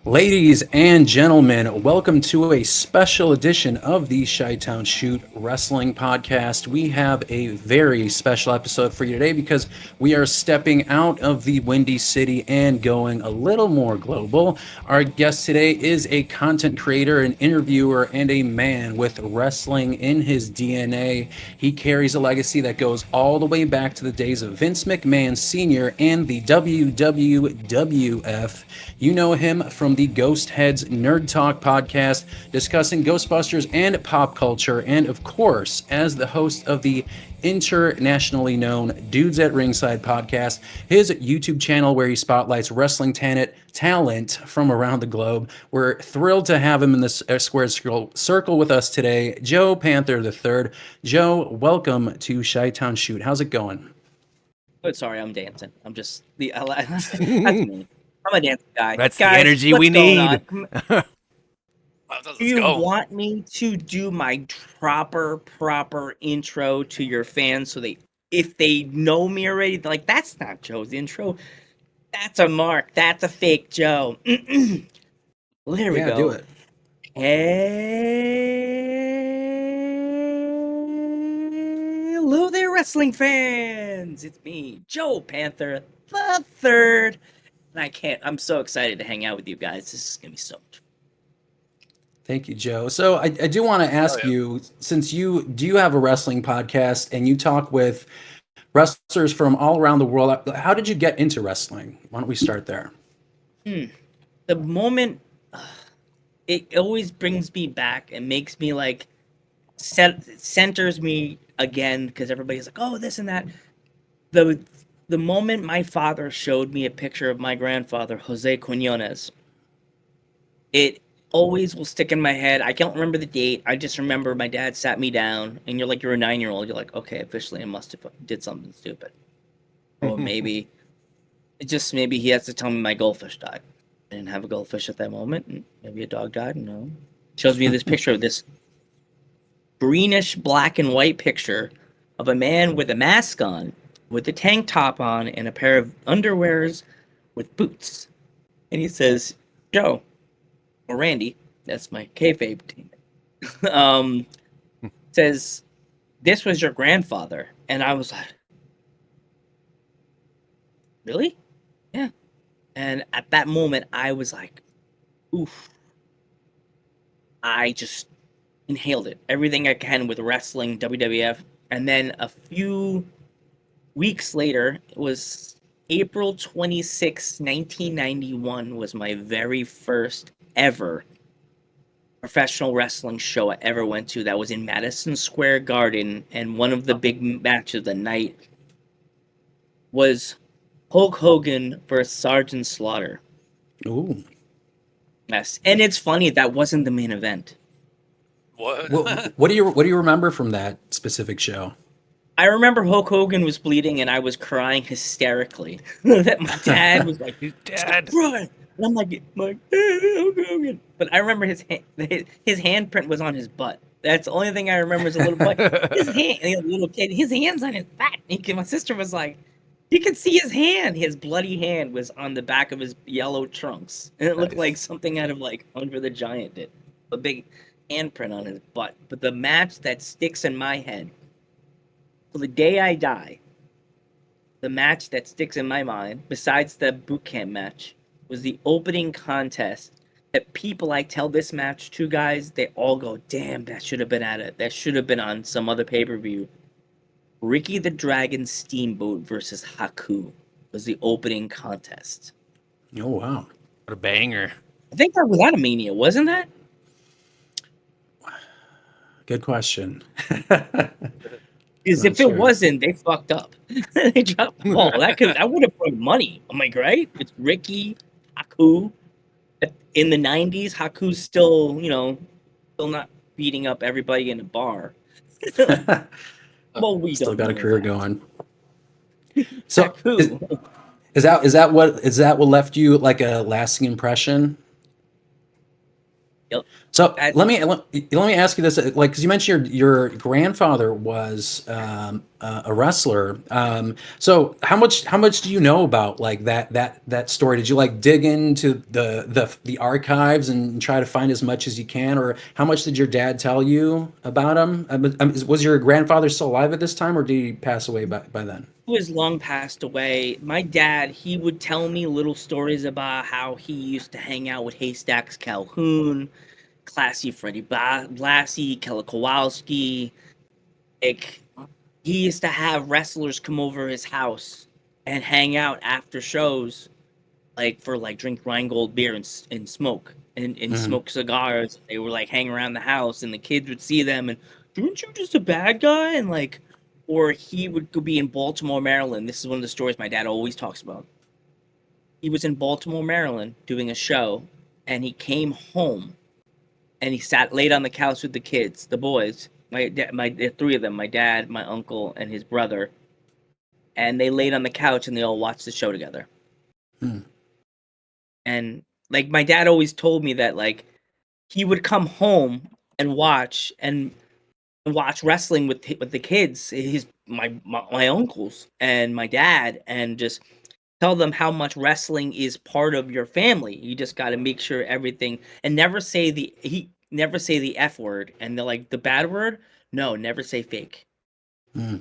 Ladies and gentlemen, welcome to a special edition of the Chi-Town Shoot Wrestling Podcast. We have a very special episode for you today because we are stepping out of the Windy City and going a little more global. Our guest today is a content creator, an interviewer, and a man with wrestling in his DNA. He carries a legacy that goes all the way back to the days of Vince McMahon Sr. and the WWWF. You know him from the Ghost Heads Nerd Talk podcast, discussing Ghostbusters and pop culture, and of course, as the host of the internationally known Dudes at Ringside podcast, his YouTube channel where he spotlights wrestling talent from around the globe. We're thrilled to have him in this squared circle with us today, Joe Panther III. Joe, welcome to Chi-Town Shoot. How's it going? Oh, sorry, I'm dancing. I'm just that's me. I'm a dancing guy. That's Guys, the energy we need. Do you want me to do my proper intro to your fans so if they know me already, they're like, that's not Joe's intro. That's a mark. That's a fake Joe. Well, here we go. Do it. Hello there, wrestling fans. It's me, Joe Panther the Third. And I'm so excited to hang out with you guys. This is going to be so much fun. Thank you, Joe. So I do want to ask you, since you have a wrestling podcast and you talk with wrestlers from all around the world, how did you get into wrestling? Why don't we start there? The moment, it always brings me back and makes me like, centers me again, because everybody's like, oh, this and that. The moment my father showed me a picture of my grandfather, Jose Quinones, it always will stick in my head. I can't remember the date. I just remember my dad sat me down, and you're a 9-year-old. You're like, okay, officially I must have did something stupid. Or maybe he has to tell me my goldfish died. I didn't have a goldfish at that moment. And maybe a dog died. No. Shows me this picture of this greenish black and white picture of a man with a mask on, with a tank top on, and a pair of underwears with boots. And he says, Joe, or Randy, that's my kayfabe team, says, this was your grandfather. And I was like, really? Yeah. And at that moment, I was like, oof. I just inhaled it. Everything I can with wrestling, WWF. And then a few weeks later, it was April 26, 1991, was my very first ever professional wrestling show I ever went to. That was in Madison Square Garden, and one of the big matches of the night was Hulk Hogan versus Sergeant Slaughter. Ooh. Yes, and it's funny, that wasn't the main event. What do you remember from that specific show? I remember Hulk Hogan was bleeding, and I was crying hysterically. That my dad was like, Dad. Run! And I'm like, hey, Hulk Hogan. But I remember his handprint was on his butt. That's the only thing I remember is a little butt. His hand, a little kid, his hand's on his back. My sister was like, you can see his hand. His bloody hand was on the back of his yellow trunks. And it looked like something out of like Andre the Giant did. A big handprint on his butt. But the match that sticks in my head, till the day I die, the match that sticks in my mind, besides the boot camp match, was the opening contest. That people I tell this match to, guys, they all go, damn, that should have been that should have been on some other pay-per-view. Ricky the Dragon Steamboat versus Haku was the opening contest. Oh, wow. What a banger. I think that was at a Mania, wasn't that? Good question. Because if it wasn't, they fucked up. They dropped the ball. That would have brought money. I'm like, right? It's Ricky, Haku. In the 90s, Haku's still not beating up everybody in a bar. Well, we still don't got a know career that. going. So is that what left you like a lasting impression? Yep. So That let me ask you this, like, because you mentioned your grandfather was a wrestler. So how much do you know about like that story? Did you like dig into the archives and try to find as much as you can, or how much did your dad tell you about him? Was your grandfather still alive at this time, or did he pass away by then? was long passed away. My dad, he would tell me little stories about how he used to hang out with Haystacks Calhoun, Classy Freddie Blassie, Kelly Kowalski. Like, he used to have wrestlers come over his house and hang out after shows, like for like drink Rheingold beer and smoke and Hmm. smoke cigars. They were like hang around the house, and the kids would see them and, "Aren't you just a bad guy?" And like, or he would go be in Baltimore, Maryland. This is one of the stories my dad always talks about. He was in Baltimore, Maryland, doing a show, and he came home and he sat laid on the couch with the kids, the boys. The three of them, my dad, my uncle, and his brother, and they laid on the couch and they all watched the show together. Hmm. And like my dad always told me that like he would come home and watch wrestling with the kids, my uncles and my dad, and just tell them how much wrestling is part of your family. You just got to make sure everything and never say the F word, and they're like the bad word. No, never say fake. Hmm.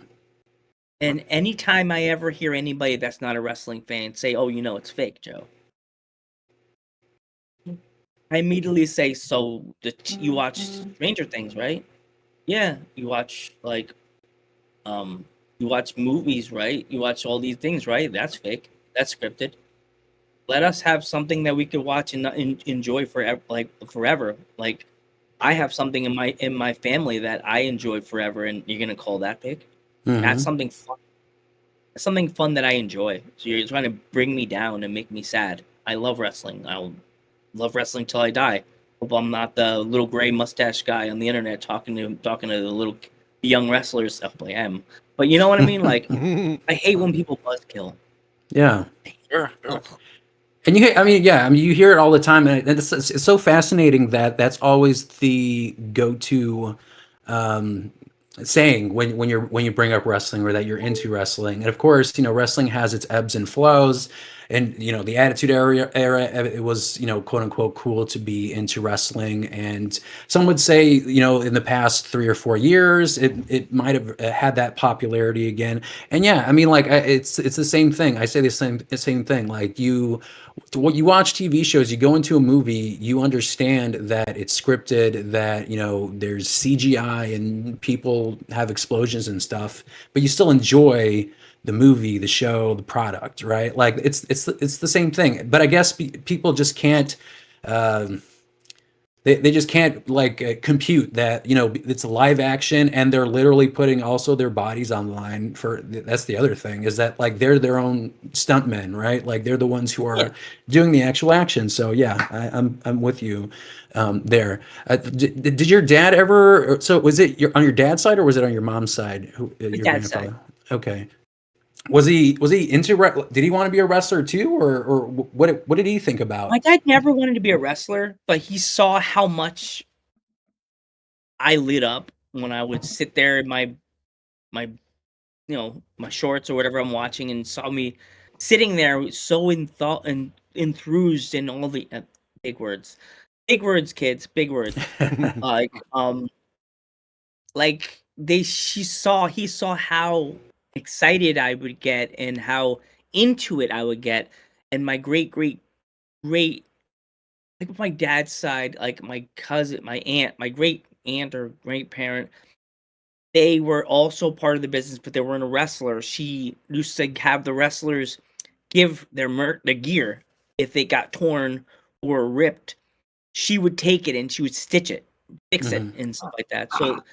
And anytime I ever hear anybody that's not a wrestling fan say, "Oh, it's fake, Joe," I immediately say, "So you watch Stranger Things, right? Yeah, you watch you watch movies, right? You watch all these things, right? That's fake. That's scripted. Let us have something that we could watch and enjoy forever, like forever. Like I have something in my family that I enjoy forever, and you're gonna call that fake? That's Hmm. something fun. That's something fun that I enjoy. So you're trying to bring me down and make me sad. I love wrestling. I'll love wrestling till I die. Hope I'm not the little gray mustache guy on the internet talking to the little young wrestlers. Oh, I am. But you know what I mean? Like I hate when people buzzkill. Yeah. Sure, sure. Ugh. And you hear it all the time, and it's so fascinating that that's always the go-to um, saying when you bring up wrestling or that you're into wrestling. And of course, wrestling has its ebbs and flows. And the Attitude Era, it was quote unquote cool to be into wrestling. And some would say in the past 3 or 4 years, it might have had that popularity again. And yeah, I mean, like it's the same thing. I say the same thing. Like when you watch TV shows, you go into a movie, you understand that it's scripted, that there's CGI and people have explosions and stuff, but you still enjoy the movie, the show, the product, right? Like it's the same thing. But I guess people just can't. um they just can't like compute that it's a live action, and they're literally putting also their bodies on the line for. That's the other thing, is that like they're their own stuntmen, right? Like they're the ones who Yeah, are doing the actual action. So yeah, I'm with you there. Did your dad ever? So was it on your dad's side, or was it on your mom's side? my Your dad's side. grandfather? Okay. Was he into did he want to be a wrestler too, or what did he think My about? dad never wanted to be a wrestler, but he saw how much I lit up when I would sit there in my my shorts or whatever I'm watching, and saw me sitting there so in thought and enthused in all the big words, kids, big words. Like like he saw how excited I would get and how into it I would get, and my great like my dad's side, like my cousin, my aunt, my great aunt or great parent, they were also part of the business, but they weren't a wrestler. She used to have the wrestlers give their gear if they got torn or ripped. She would take it and she would stitch it, fix it, Hmm. and stuff like that. So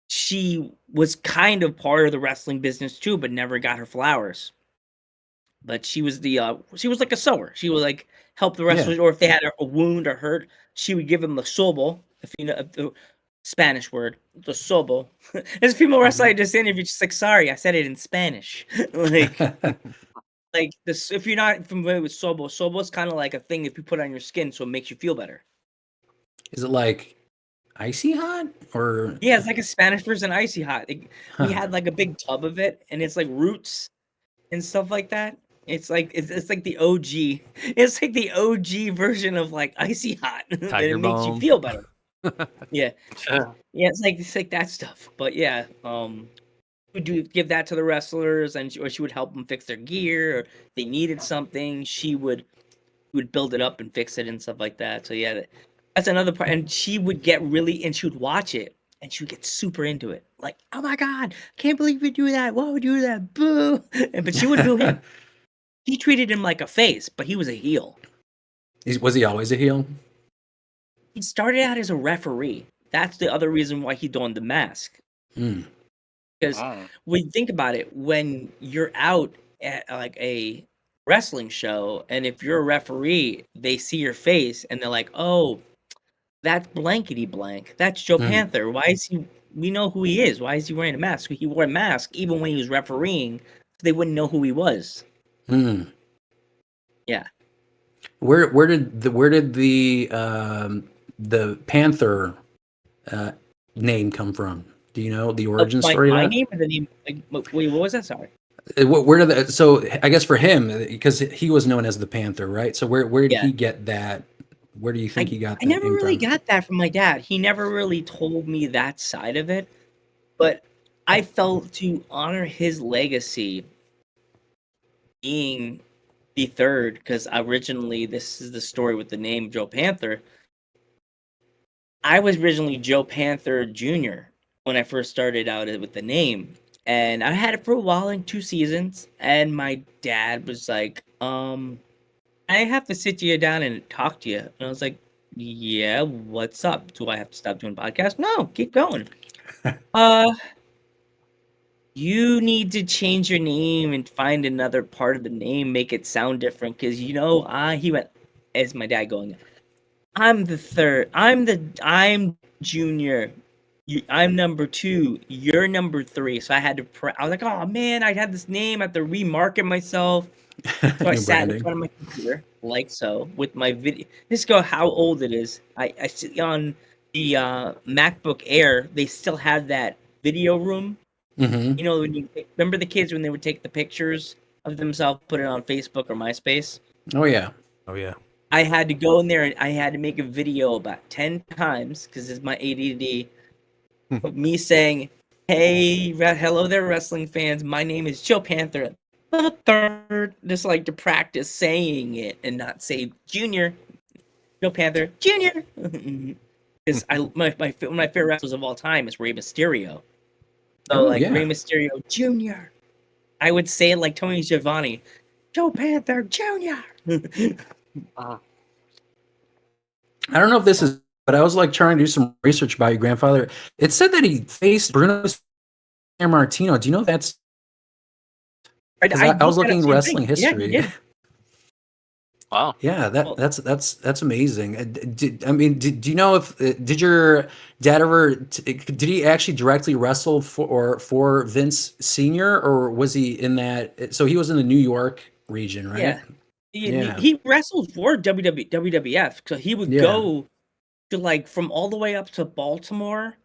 she was kind of part of the wrestling business too, but never got her flowers. But she was like a sewer. She would like help the Yeah. wrestlers, or if they had a wound or hurt, she would give them the sobo, if you know the Spanish word, the sobo. There's a female wrestler I Mhm. just interviewed, just like, sorry, I said it in Spanish. like this, if you're not familiar with sobo, sobo is kind of like a thing if you put on your skin so it makes you feel better. Is it like icy hot or? Yeah, it's like a Spanish version of Icy Hot. We had like a big tub of it, and it's like roots and stuff like that. It's like it's like the OG. It's like the OG version of like Icy Hot, and Tiger it makes you Balm. feel better. Yeah, yeah, it's like that stuff. But yeah, would do give that to the wrestlers, and or she would help them fix their gear, or if they needed something, she would build it up and fix it and stuff like that. So yeah, that's another part. And she would get really, and she would watch it, and she would get super into it. Like, oh my god, I can't believe you do that. Why would you do that? Boo! But she would do him. He treated him like a face, but he was a heel. Was he always a heel? He started out as a referee. That's the other reason why he donned the mask. Mm. Because when you think about it, when you're out at like a wrestling show, and if you're a referee, they see your face and they're like, "Oh, that's blankety blank. That's Joe Panther. Why is he? We know who he is. Why is he wearing a mask? He wore a mask even when he was refereeing. So they wouldn't know who he was." Yeah. Where did the Panther name come from? Do you know the origin story of My that? name or the name? Wait, what was that? Sorry. Where did that? So I guess for him, because he was known as the Panther, right? So where did he get that? Where do you think he got that? I never name really from? got that from my dad. He never really told me that side of it, but I felt to honor his legacy being the third, because originally this is the story with the name Joe Panther. I was originally Joe Panther Jr. when I first started out with the name. And I had it for a while, in 2 seasons, and my dad was like, I have to sit you down and talk to you. And I was like, yeah, what's up? Do I have to stop doing podcasts? No, keep going. You need to change your name and find another part of the name, make it sound different. Because, he went, as my dad going, I'm the third. I'm junior. I'm number 2. You're number 3. So I had to. I was like, oh man, I had this name. I have to remarket myself. So I sat in front of my computer, like so, with my video. Just go how old it is. I sit on the MacBook Air. They still have that video room. Mm-hmm. When you remember the kids when they would take the pictures of themselves, put it on Facebook or MySpace. Oh yeah. I had to go in there and I had to make a video about 10 times because it's my ADD of me saying, "Hey, hello there, wrestling fans. My name is Joe Panther the third." Just like to practice saying it and not say Junior. Joe Panther Junior. Because one of my favorite wrestlers of all time is Rey Mysterio. So Rey Mysterio Jr. I would say it like Tony Schiavone, Joe Panther Jr. I don't know if this is, but I was like trying to do some research about your grandfather. It said that he faced Bruno Sammartino. Do you know if that's? I was looking in wrestling history. Yeah, wow. Yeah, that's amazing. Do you know if did your dad ever did he actually directly wrestle for Vince Sr. or was he in that? So he was in the New York region, right? Yeah. He wrestled for WWF, so he would go to from all the way up to Baltimore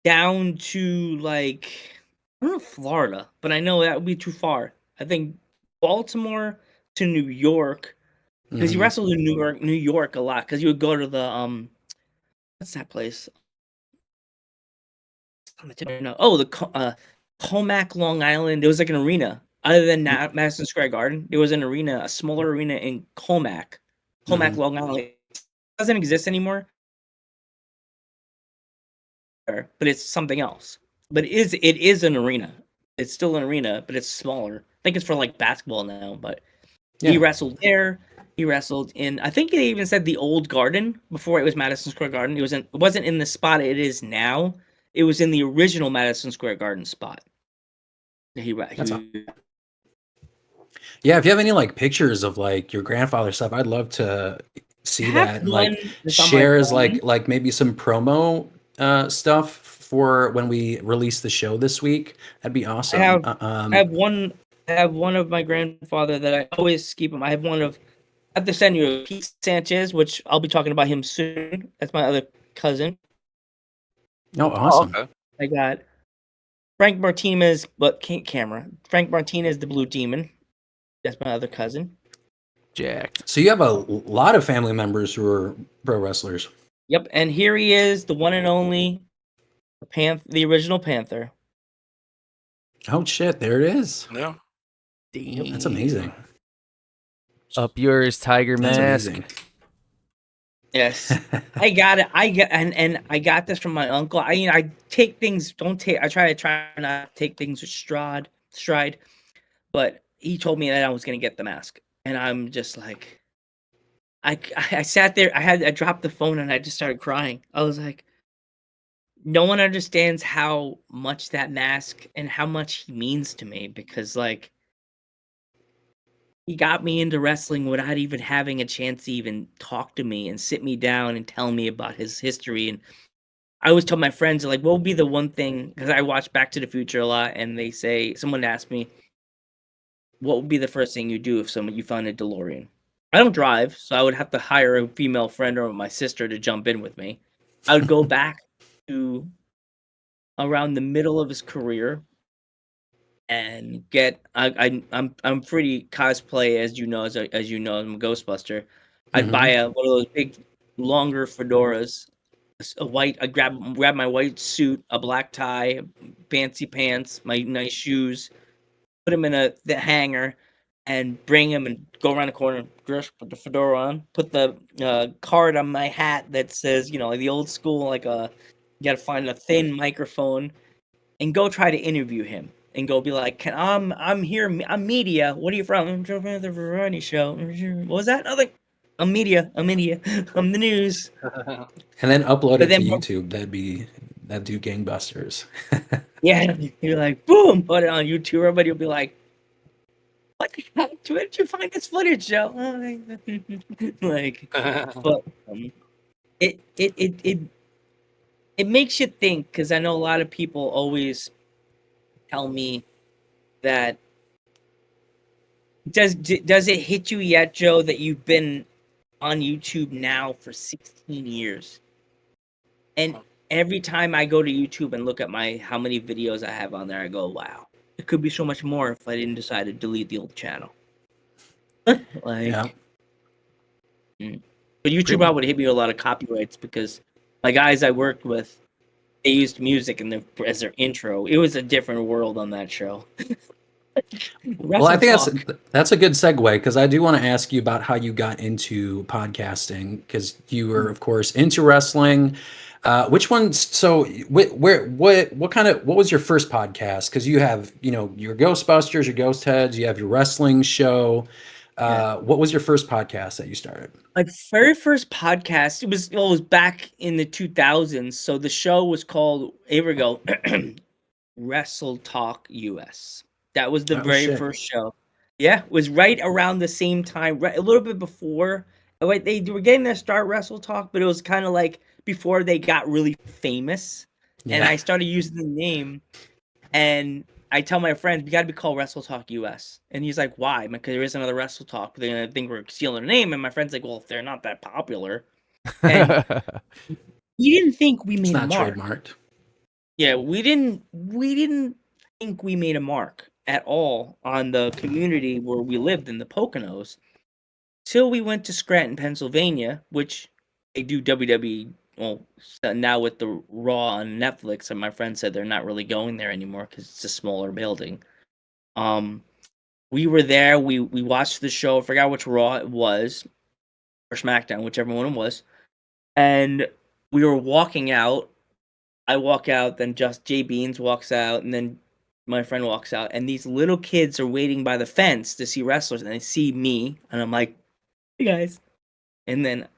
down to I don't know, Florida, but I know that would be too far. I think Baltimore to New York, because he wrestled in New York a lot, because he would go to the what's that place? The Comac, Long Island. There was an arena. Other than Madison Square Garden, there was an arena, a smaller arena in Comac, Long Island. It doesn't exist anymore, but it's something else. But it is an arena. It's still an arena, but it's smaller. I think it's for basketball now. But he wrestled there. He wrestled in. I think they even said the old Garden before it was Madison Square Garden. It wasn't in the spot it is now. It was in the original Madison Square Garden spot. Yeah, if you have any pictures of your grandfather's stuff, I'd love to see that and share as maybe some promo stuff for when we release the show this week. That'd be awesome. I have one of my grandfather that I always keep him. I have one of I have to send you Pete Sanchez, which I'll be talking about him soon. That's my other cousin. Oh, awesome. okay. I got Frank Martinez, but camera. Frank Martinez, the Blue Demon. That's my other cousin. Jacked. So you have a lot of family members who are pro wrestlers. Yep, and here he is, the one and only the original Panther. Oh shit, there it is. Yeah. That's amazing. Up yours, Tiger That's Mask. amazing. Yes, I got it. And I got this from my uncle. I take things. I try not to take things with stride. But he told me that I was gonna get the mask, and I'm just like, I sat there. I dropped the phone and I just started crying. I was like, no one understands how much that mask and how much he means to me, because like, he got me into wrestling without even having a chance to even talk to me and sit me down and tell me about his history. And I always tell my friends, like, what would be the one thing, because I watch Back to the Future a lot, and someone asked me, what would be the first thing you do if you found a DeLorean? I don't drive, so I would have to hire a female friend or my sister to jump in with me. I would go back to around the middle of his career and get I'm pretty cosplay, as you know, I'm a Ghostbuster. I'd buy one of those big longer fedoras, a white. I grab my white suit, a black tie, fancy pants, my nice shoes, put him in the hanger, and bring him and go around the corner. Just put the fedora on, put the card on my hat that says, like the old school, like you got to find a thin microphone, and go try to interview him. And go be like, I'm here. I'm media. What are you from? I'm Joe Panther variety show. What was that? Nothing. I'm media. I'm the news. And then upload But it to then- YouTube. That'd do gangbusters. Yeah, you're like, boom, put it on YouTube. Everybody will be like, what the heck? Where did you find this footage, Joe? Like, but it makes you think, because I know a lot of people always tell me that, does it hit you yet, Joe, that you've been on YouTube now for 16 years, and every time I go to YouTube and look at how many videos I have on there, I go, wow, it could be so much more if I didn't decide to delete the old channel. Like, Yeah. But YouTube probably would hit me with a lot of copyrights, because my guys I worked with, they used music as their intro. It was a different world on that show. Well, I think that's a good segue, because I do want to ask you about how you got into podcasting, because you were, of course, into wrestling. Which ones? So, what was your first podcast? Because you have, your Ghostbusters, your Ghost Heads, you have your wrestling show. What was your first podcast that you started? My very first podcast, it was back in the 2000s. So the show was called, here we go, Wrestle Talk US. That was the very first show. Yeah, it was right around the same time, right, a little bit before. They were getting their start, Wrestle Talk, but it was kind of like before they got really famous. Yeah. And I started using the name, and I tell my friends, we got to be called Wrestle Talk US. And he's like, why? Because there is another Wrestle Talk, but they're going to think we're stealing their name. And my friend's like, well, if they're not that popular. And we didn't think we made a mark. Trademarked. Yeah, we didn't think we made a mark at all on the community where we lived in the Poconos, till we went to Scranton, Pennsylvania, which they do WWE. Well, now with the Raw on Netflix, and my friend said they're not really going there anymore because it's a smaller building. We were there. We watched the show. I forgot which Raw it was, or SmackDown, whichever one it was. And we were walking out. I walk out, then just Jay Beans walks out, and then my friend walks out, and these little kids are waiting by the fence to see wrestlers, and they see me, and I'm like, hey guys. And then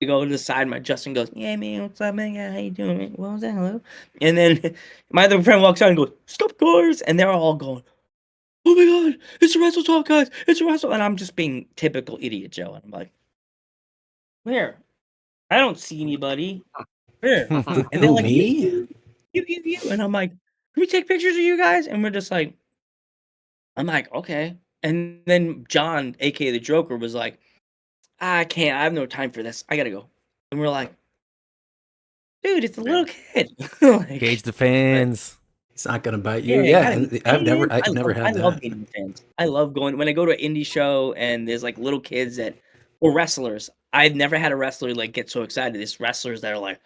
we go to the side, Justin goes, yeah, man, what's up, man? How you doing, man? What was that, hello? And then my other friend walks out and goes, stop, cars! And they're all going, oh my god, it's a Wrestle Talk, guys, it's a Wrestle. And I'm just being typical idiot Joe, and I'm like, where? I don't see anybody. Where? And they're like, me? You. And I'm like, can we take pictures of you guys? And we're just like, I'm like, okay. And then John, aka the Joker, was like, I can't. I have no time for this. I gotta go. And we're like, dude, it's a little kid. Like, Gauge the fans. He's not gonna bite you. yeah, you Yeah, gotta be and I've never patient. never I had love that. meeting fans. I love going when I go to an indie show and there's like little kids that or wrestlers. I've never had a wrestler like get so excited. There's wrestlers that are like,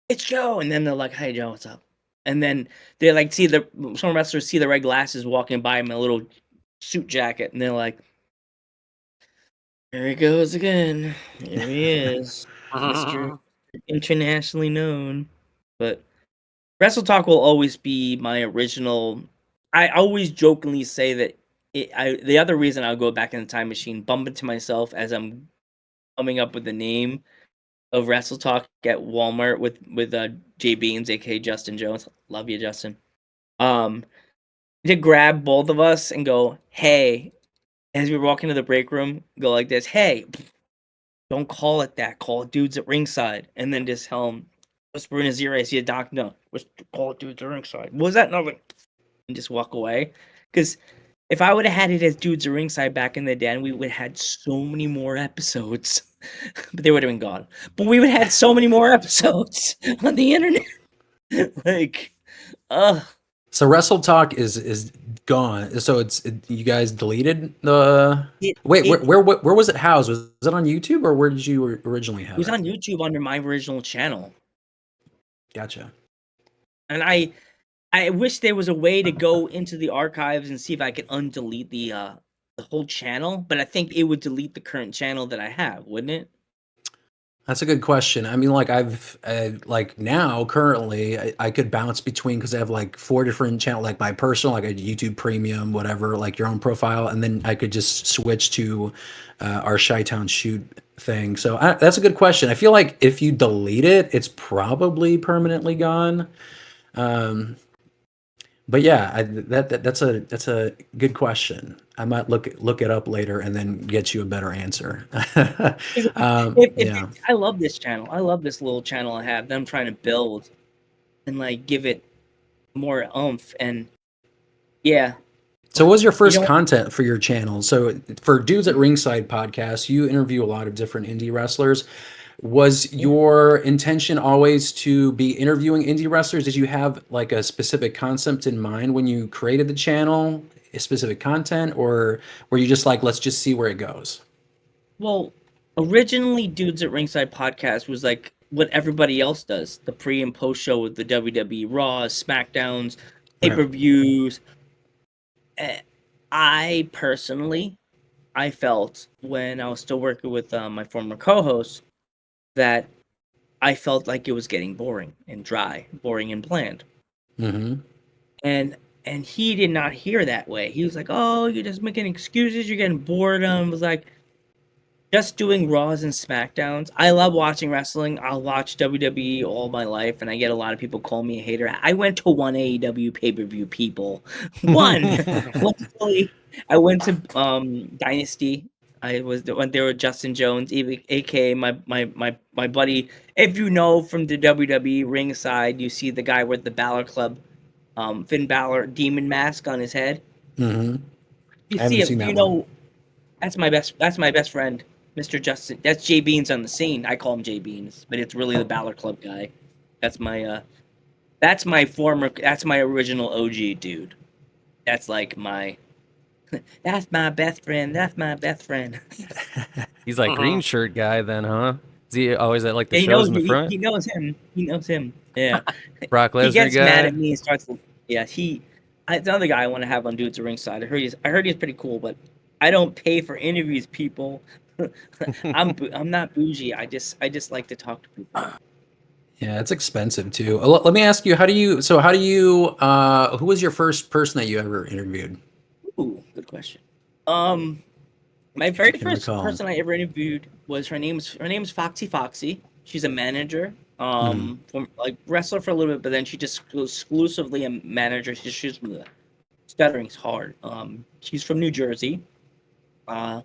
"It's Joe," and then they're like, "Hey Joe, what's up?" And then they like see some wrestlers see the red glasses walking by him in a little suit jacket, and they're like, "Here he goes again. Here he is, Mister Internationally Known." But Wrestle Talk will always be my original. I always jokingly say that the other reason I'll go back in the time machine, bump into myself as I'm coming up with the name of Wrestle Talk at Walmart with Jay Beans, aka Justin Jones. Love you, Justin. To grab both of us and go, hey, as we walk into the break room, go like this, hey, don't call it that. Call it Dudes at Ringside, and then just tell him, whisper in his ear, I see a doc. No, call it Dudes at Ringside. What was that? No, and just walk away. Because if I would have had it as Dudes at Ringside back in the day, we would have had so many more episodes. But they would have been gone. But we would have had so many more episodes on the internet. Like, So Wrestle Talk is gone. So you guys deleted the. Wait, where was it housed? Was it on YouTube or where did you originally have it? It was on YouTube under my original channel. Gotcha. And I wish there was a way to go into the archives and see if I could undelete the whole channel, but I think it would delete the current channel that I have, wouldn't it? That's a good question. I mean, like I've like now currently I could bounce between because I have like 4 different channels, like my personal, like a YouTube Premium, whatever, like your own profile, and then I could just switch to our Chi-Town Shoot thing. So that's a good question. I feel like if you delete it, it's probably permanently gone. But yeah, that's a good question. I might look it up later and then get you a better answer. Yeah. I love this channel. I love this little channel I have that I'm trying to build and like give it more oomph. And yeah. So what was your first content for your channel? So for Dudes at Ringside podcast, you interview a lot of different indie wrestlers. Was your intention always to be interviewing indie wrestlers? Did you have like a specific concept in mind when you created the channel, a specific content, or were you just like, let's just see where it goes? Well, originally Dudes at Ringside podcast was like what everybody else does, the pre and post show with the WWE Raws, SmackDowns, pay-per-views. I personally, I felt when I was still working with my former co-host that I felt like it was getting boring and dry, boring and bland. Mm-hmm. And he did not hear that way. He was like, "Oh, you're just making excuses. You're getting bored." I was like, just doing Raws and SmackDowns. I love watching wrestling. I'll watch WWE all my life, and I get a lot of people call me a hater. I went to one AEW pay-per-view, people. One. I went to Dynasty. Went there with Justin Jones, aka my buddy. If you know from the WWE ringside, you see the guy with the Balor Club, Finn Balor demon mask on his head. Mm-hmm. You see him, you know. That's my best friend, Mr. Justin. That's Jay Beans on the scene. I call him Jay Beans, but it's really the Balor Club guy. That's my original OG dude. That's like that's my best friend. That's my best friend. He's like green shirt guy then, huh? Is he always at like the shows in the front? He knows him. He knows him. Yeah. Brock Lesnar guy. He gets mad at me and starts. Yeah, it's another guy I want to have on Dudes at Ringside. I heard he's pretty cool, but I don't pay for interviews, people. I'm not bougie. I just like to talk to people. Yeah, it's expensive too. Let me ask you, how do you who was your first person that you ever interviewed? Ooh, good question. My very first person I ever interviewed was her name's Foxy. She's a manager. From like wrestler for a little bit, but then she just exclusively a manager. She's stuttering's hard. She's from New Jersey. I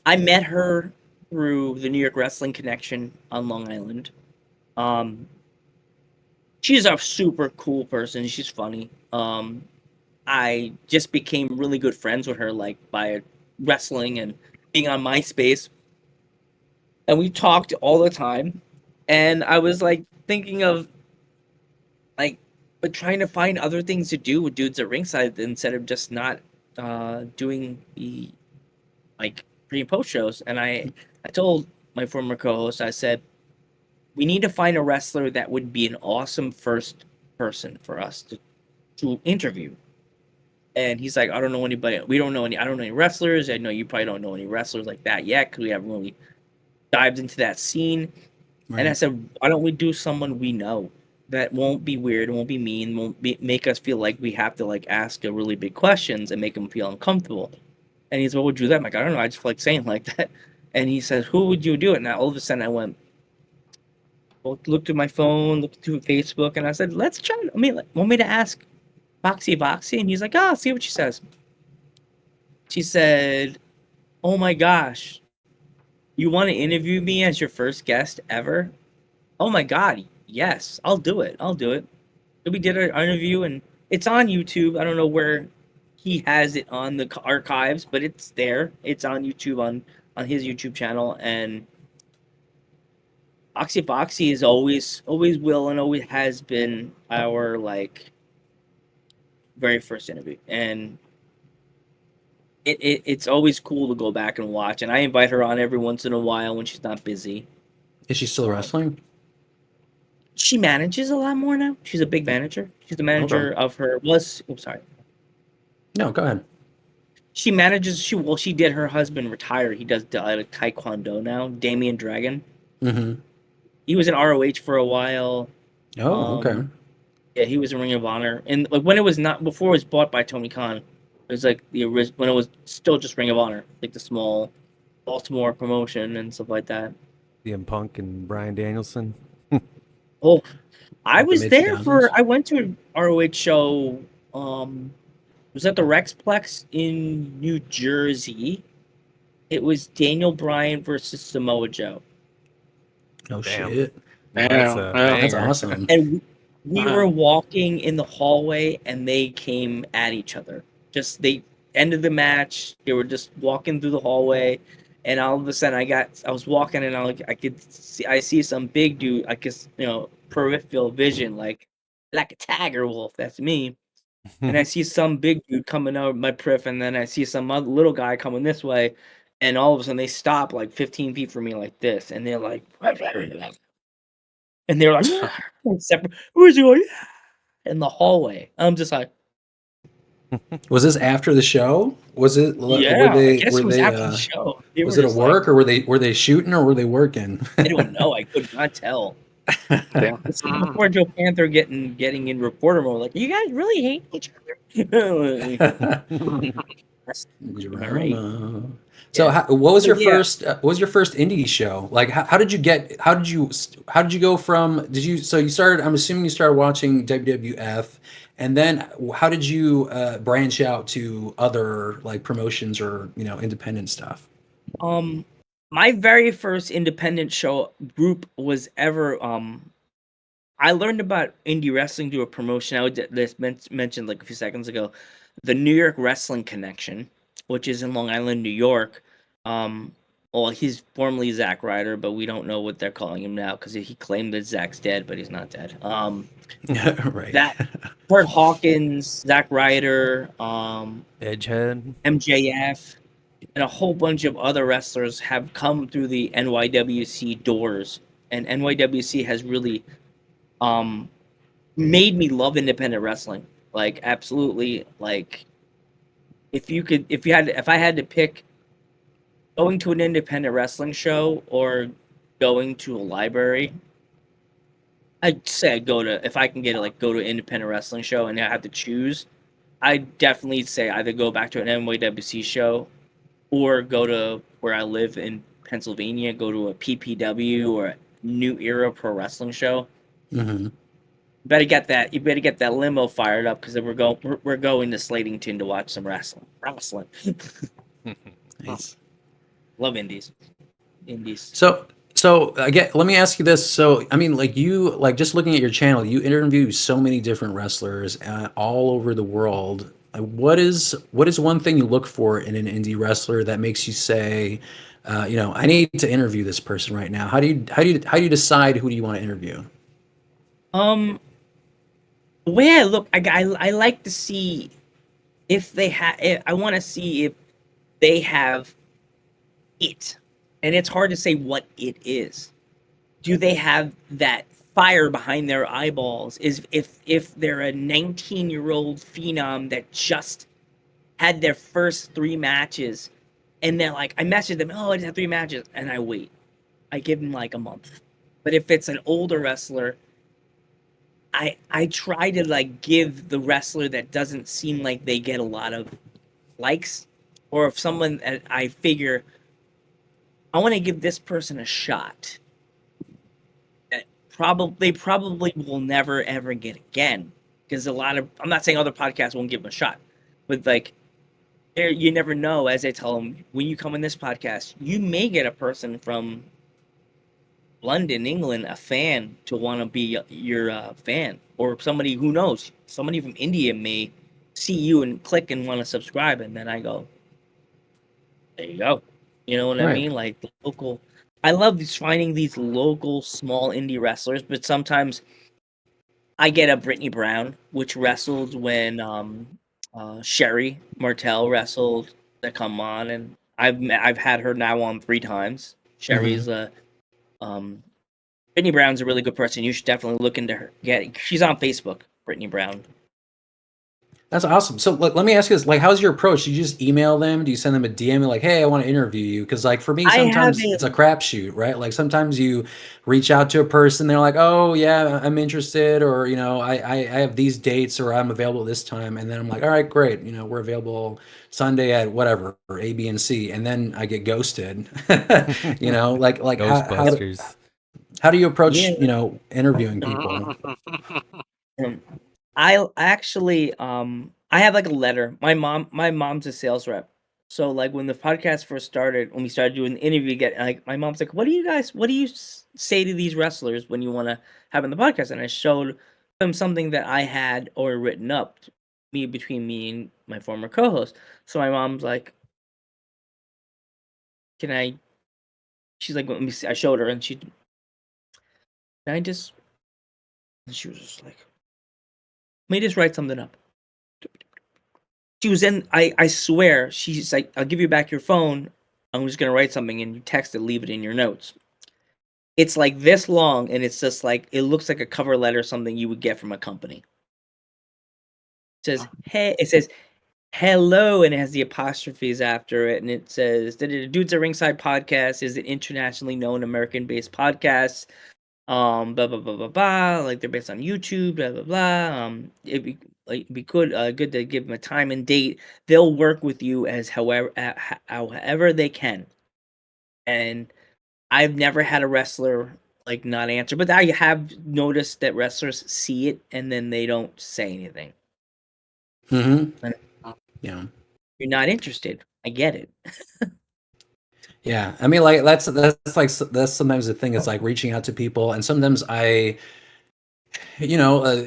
met her through the New York Wrestling Connection on Long Island. She's a super cool person. She's funny. I just became really good friends with her, like by wrestling and being on MySpace. and we talked all the time. And I was like thinking of like, but trying to find other things to do with dudes at ringside instead of just not doing the like pre and post shows. And I told my former co-host, I said, we need to find a wrestler that would be an awesome first person for us to interview. And he's like, I don't know anybody. We don't know any. I don't know any wrestlers. I know you probably don't know any wrestlers like that yet because we haven't really dived into that scene. Right. And I said, why don't we do someone we know that won't be weird, won't be mean, make us feel like we have to like ask a really big questions and make them feel uncomfortable. And he's, what would you do that? I'm like, I don't know. I just feel like saying like that. And he says, who would you do it? And all of a sudden I went, looked at my phone, looked through Facebook, and I said, let's try. Want me to ask Boxy? And he's like, oh, see what she says. She said, oh my gosh, you want to interview me as your first guest ever? Oh my God, yes, I'll do it. So we did our interview, and it's on YouTube. I don't know where he has it on the archives, but it's there. It's on YouTube, on his YouTube channel. And Boxy is always will and always has been our like very first interview, and it's always cool to go back and watch. And I invite her on every once in a while when she's not busy. Is she still wrestling? She manages a lot more now. She's a big manager. She's the manager of her sorry. No, go ahead. She manages. She did. Her husband retired. He does taekwondo now. Damian Dragon. Mm-hmm. He was in ROH for a while. Oh, okay. Yeah, he was in Ring of Honor, and like when it was not before it was bought by Tony Khan. It was like when it was still just Ring of Honor, like the small Baltimore promotion and stuff like that. CM Punk and Bryan Danielson. Oh, I Like the was there mid-2000s? I went to an ROH show. It was at the Rexplex in New Jersey. It was Daniel Bryan versus Samoa Joe. Oh Damn. shit! That's That's awesome. And we were walking in the hallway, and they came at each other. Just they ended the match. They were just walking through the hallway, and all of a sudden, I was walking, and I see some big dude. I guess peripheral vision, like a tiger wolf. That's me. And I see some big dude coming out of my periph, and then I see some other little guy coming this way, and all of a sudden they stop like 15 feet from me, like this, and they're like. And they're like, separate. Where's he going? In the hallway. I'm just like, Was this after the show? Was it? yeah. I guess Were it was they? after the show. Was it a work, or were they shooting, or were they working? I don't know. I could not tell. This is before Joe Panther getting in reporter mode. Like, you guys really hate each other. Drama. So, what was your first? What was your first indie show? Like, how did you get? How did you go from? So you started. I'm assuming you started watching WWF, and then how did you branch out to other like promotions or independent stuff? My very first independent show group was ever. I learned about indie wrestling through a promotion I just mentioned like a few seconds ago, the New York Wrestling Connection, which is in Long Island, New York. Well, he's formerly Zack Ryder, but we don't know what they're calling him now because he claimed that Zack's dead, but he's not dead. Right. That Kurt Hawkins, Zack Ryder, Edgehead, MJF, and a whole bunch of other wrestlers have come through the NYWC doors, and NYWC has really made me love independent wrestling. Like, absolutely. Like, if I had to pick going to an independent wrestling show or going to a library, I'd say I'd if I can get it, go to an independent wrestling show and I have to choose, I'd definitely say either go back to an NYWC show or go to where I live in Pennsylvania, go to a PPW or a New Era Pro Wrestling show. Mm-hmm. You better get that limo fired up because we're going to Slatington to watch some wrestling. Nice. Love indies. So again, let me ask you this. So, I mean, just looking at your channel, you interview so many different wrestlers all over the world. What is one thing you look for in an indie wrestler that makes you say, I need to interview this person right now. How do you decide who do you want to interview? Um, the way I look, I like to see if they have. I want to see if they have it, and it's hard to say what it is. Do they have that fire behind their eyeballs? Is if they're a 19-year-old phenom that just had their first 3 matches, and they're like, I message them, oh, I just have 3 matches, and I wait. I give them like a month. But if it's an older wrestler, I try to like give the wrestler that doesn't seem like they get a lot of likes, or if someone that I figure I want to give this person a shot that probably will never ever get again, because I'm not saying other podcasts won't give them a shot, but like you never know. As I tell them, when you come on this podcast, you may get a person from London, England, a fan to want to be your fan, or somebody who knows, somebody from India may see you and click and want to subscribe, and then I go, there you go. You know what I Right. mean? Like the local. I love finding these local small indie wrestlers, but sometimes I get a Brittany Brown, which wrestled when Sherry Martel wrestled to come on, and I've had her now on 3 times. Sherry's Brittany Brown's a really good person. You should definitely look into her. She's on Facebook, Brittany Brown. That's awesome. So let me ask you this: like, how's your approach? Do you just email them? Do you send them a DM like, "Hey, I want to interview you"? Because like for me, I have sometimes it's a crapshoot, right? Like sometimes you reach out to a person, they're like, "Oh yeah, I'm interested," or I have these dates, or I'm available this time, and then I'm like, "All right, great, we're available Sunday at whatever, or A, B, and C," and then I get ghosted. Like Ghostbusters. how do you approach Yeah. interviewing people? I actually I have like a letter. My mom's a sales rep. So like when the podcast first started, when we started doing the interview, like my mom's like, what do you say to these wrestlers when you want to have on the podcast? And I showed them something that I had or written up between me and my former co-host. So my mom's like, can I? She's like, let me see. I showed her, and can I just? And she was just like, let me just write something up. She was in. I swear, she's like, I'll give you back your phone. I'm just gonna write something, and you text it, leave it in your notes. It's like this long, and it's just like it looks like a cover letter, something you would get from a company. It says, "Hey," it says, "Hello," and it has the apostrophes after it, and it says, "Dudes at Ringside Podcast is an internationally known American-based podcast. Blah blah blah blah blah. Like they're based on YouTube. Blah blah blah. It'd be good to give them a time and date. They'll work with you as however they can." And I've never had a wrestler like not answer, but I have noticed that wrestlers see it and then they don't say anything. Mm-hmm. And Yeah. you're not interested. I get it. Yeah, I mean, like that's sometimes the thing. It's like reaching out to people, and sometimes you know, uh,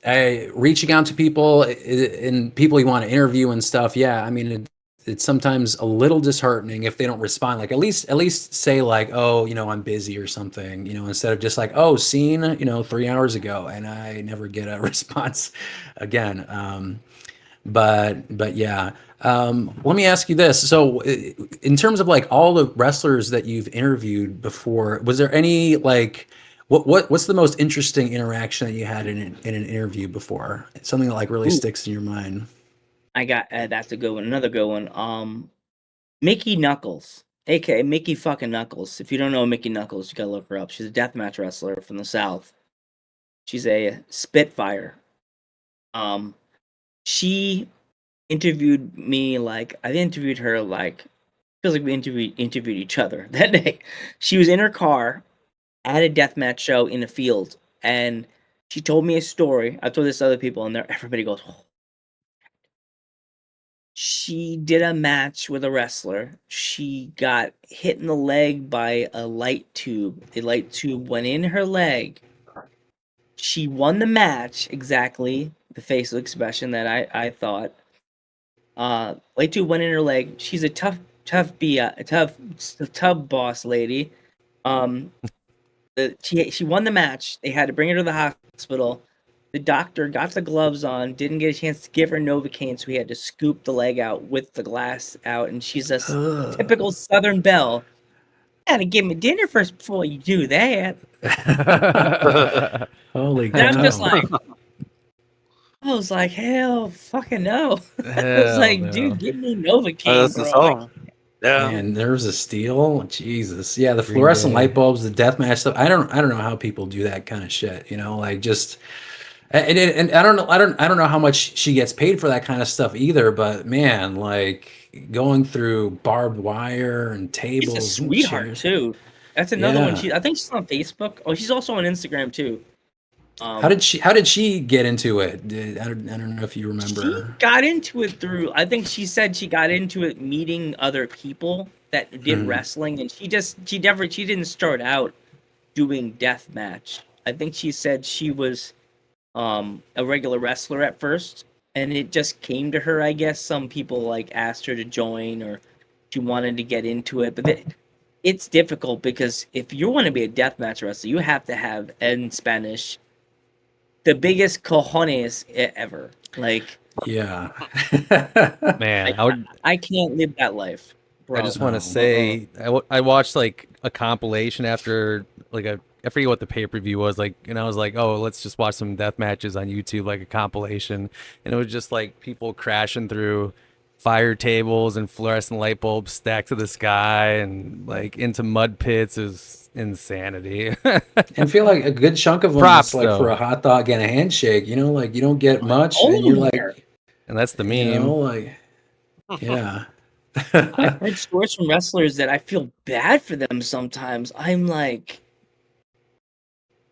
I reaching out to people and people you want to interview and stuff. Yeah, I mean, it's sometimes a little disheartening if they don't respond. Like at least say like, oh, I'm busy or something. Instead of just like, oh, seen 3 hours ago, and I never get a response again. But yeah. Let me ask you this. So, in terms of like all the wrestlers that you've interviewed before, was there any like what's the most interesting interaction that you had in an interview before? Something that like really Ooh, sticks in your mind. I got that's a good one. Another good one. Mickey Knuckles, aka Mickey fucking Knuckles. If you don't know Mickey Knuckles, you gotta look her up. She's a deathmatch wrestler from the South. She's a Spitfire. Um, she interviewed me like I interviewed her like feels like we interviewed each other that day. She was in her car at a deathmatch show in a field, and she told me a story. I told this to other people, and everybody goes, "Oh." She did a match with a wrestler. She got hit in the leg by a light tube. The light tube went in her leg. She won the match, exactly the facial expression that I thought. Light tube went in her leg. She's a tub boss lady. She won the match. They had to bring her to the hospital. The doctor got the gloves on, didn't get a chance to give her Novocaine, so he had to scoop the leg out with the glass out. And she's a typical Southern belle. Gotta give me dinner first before you do that. Holy And I'm just cow. like, I was like, hell, fucking no. I was Hell like, no. dude, give me Novocaine, That's bro. so. Yeah. Man, nerves of steel. Jesus. Yeah, the Green fluorescent Day. light bulbs, the deathmatch stuff. I don't know how people do that kind of shit, like just and I don't know how much she gets paid for that kind of stuff either, but man, like going through barbed wire and She's tables a and sweetheart chairs. too. That's another one. Yeah. I think she's on Facebook. Oh, she's also on Instagram too. How did she get into it? I don't know if you She remember. got into it through. I think she said she got into it meeting other people that did wrestling, and she didn't start out doing death match. I think she said she was a regular wrestler at first, and it just came to her. I guess some people like asked her to join, or she wanted to get into it, but it's difficult because if you want to be a deathmatch wrestler, you have to have in Spanish the biggest cojones ever. Like, Yeah. Man, I can't live that life, bro. I just want No. to say I watched like a compilation after like I forget what the pay-per-view was like, and I was like, oh, let's just watch some death matches on YouTube, like a compilation, and it was just like people crashing through fire tables and fluorescent light bulbs stacked to the sky and like into mud pits. Is insanity. And I feel like a good chunk of them Props, is like for though. a hot dog and a handshake, like you don't get much All and of you're them like, are. And that's the you meme. know, like, yeah. I've heard stories from wrestlers that I feel bad for them sometimes. I'm like,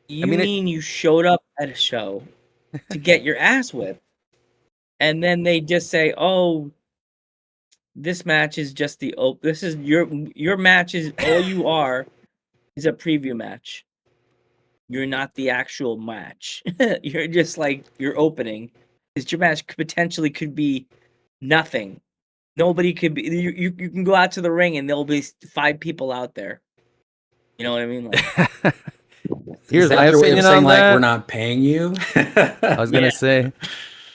mean you showed up at a show to get your ass whipped, and then they just say, "Oh, this match is just this is your match is all you are is a preview match. You're not the actual match. You're just like your opening. Because your match could be nothing. Nobody could be. You can go out to the ring and there'll be 5 people out there. You know what I mean? Like, Is Here's that my their way of opinion saying on like that. we're not paying you? I was gonna Yeah. say,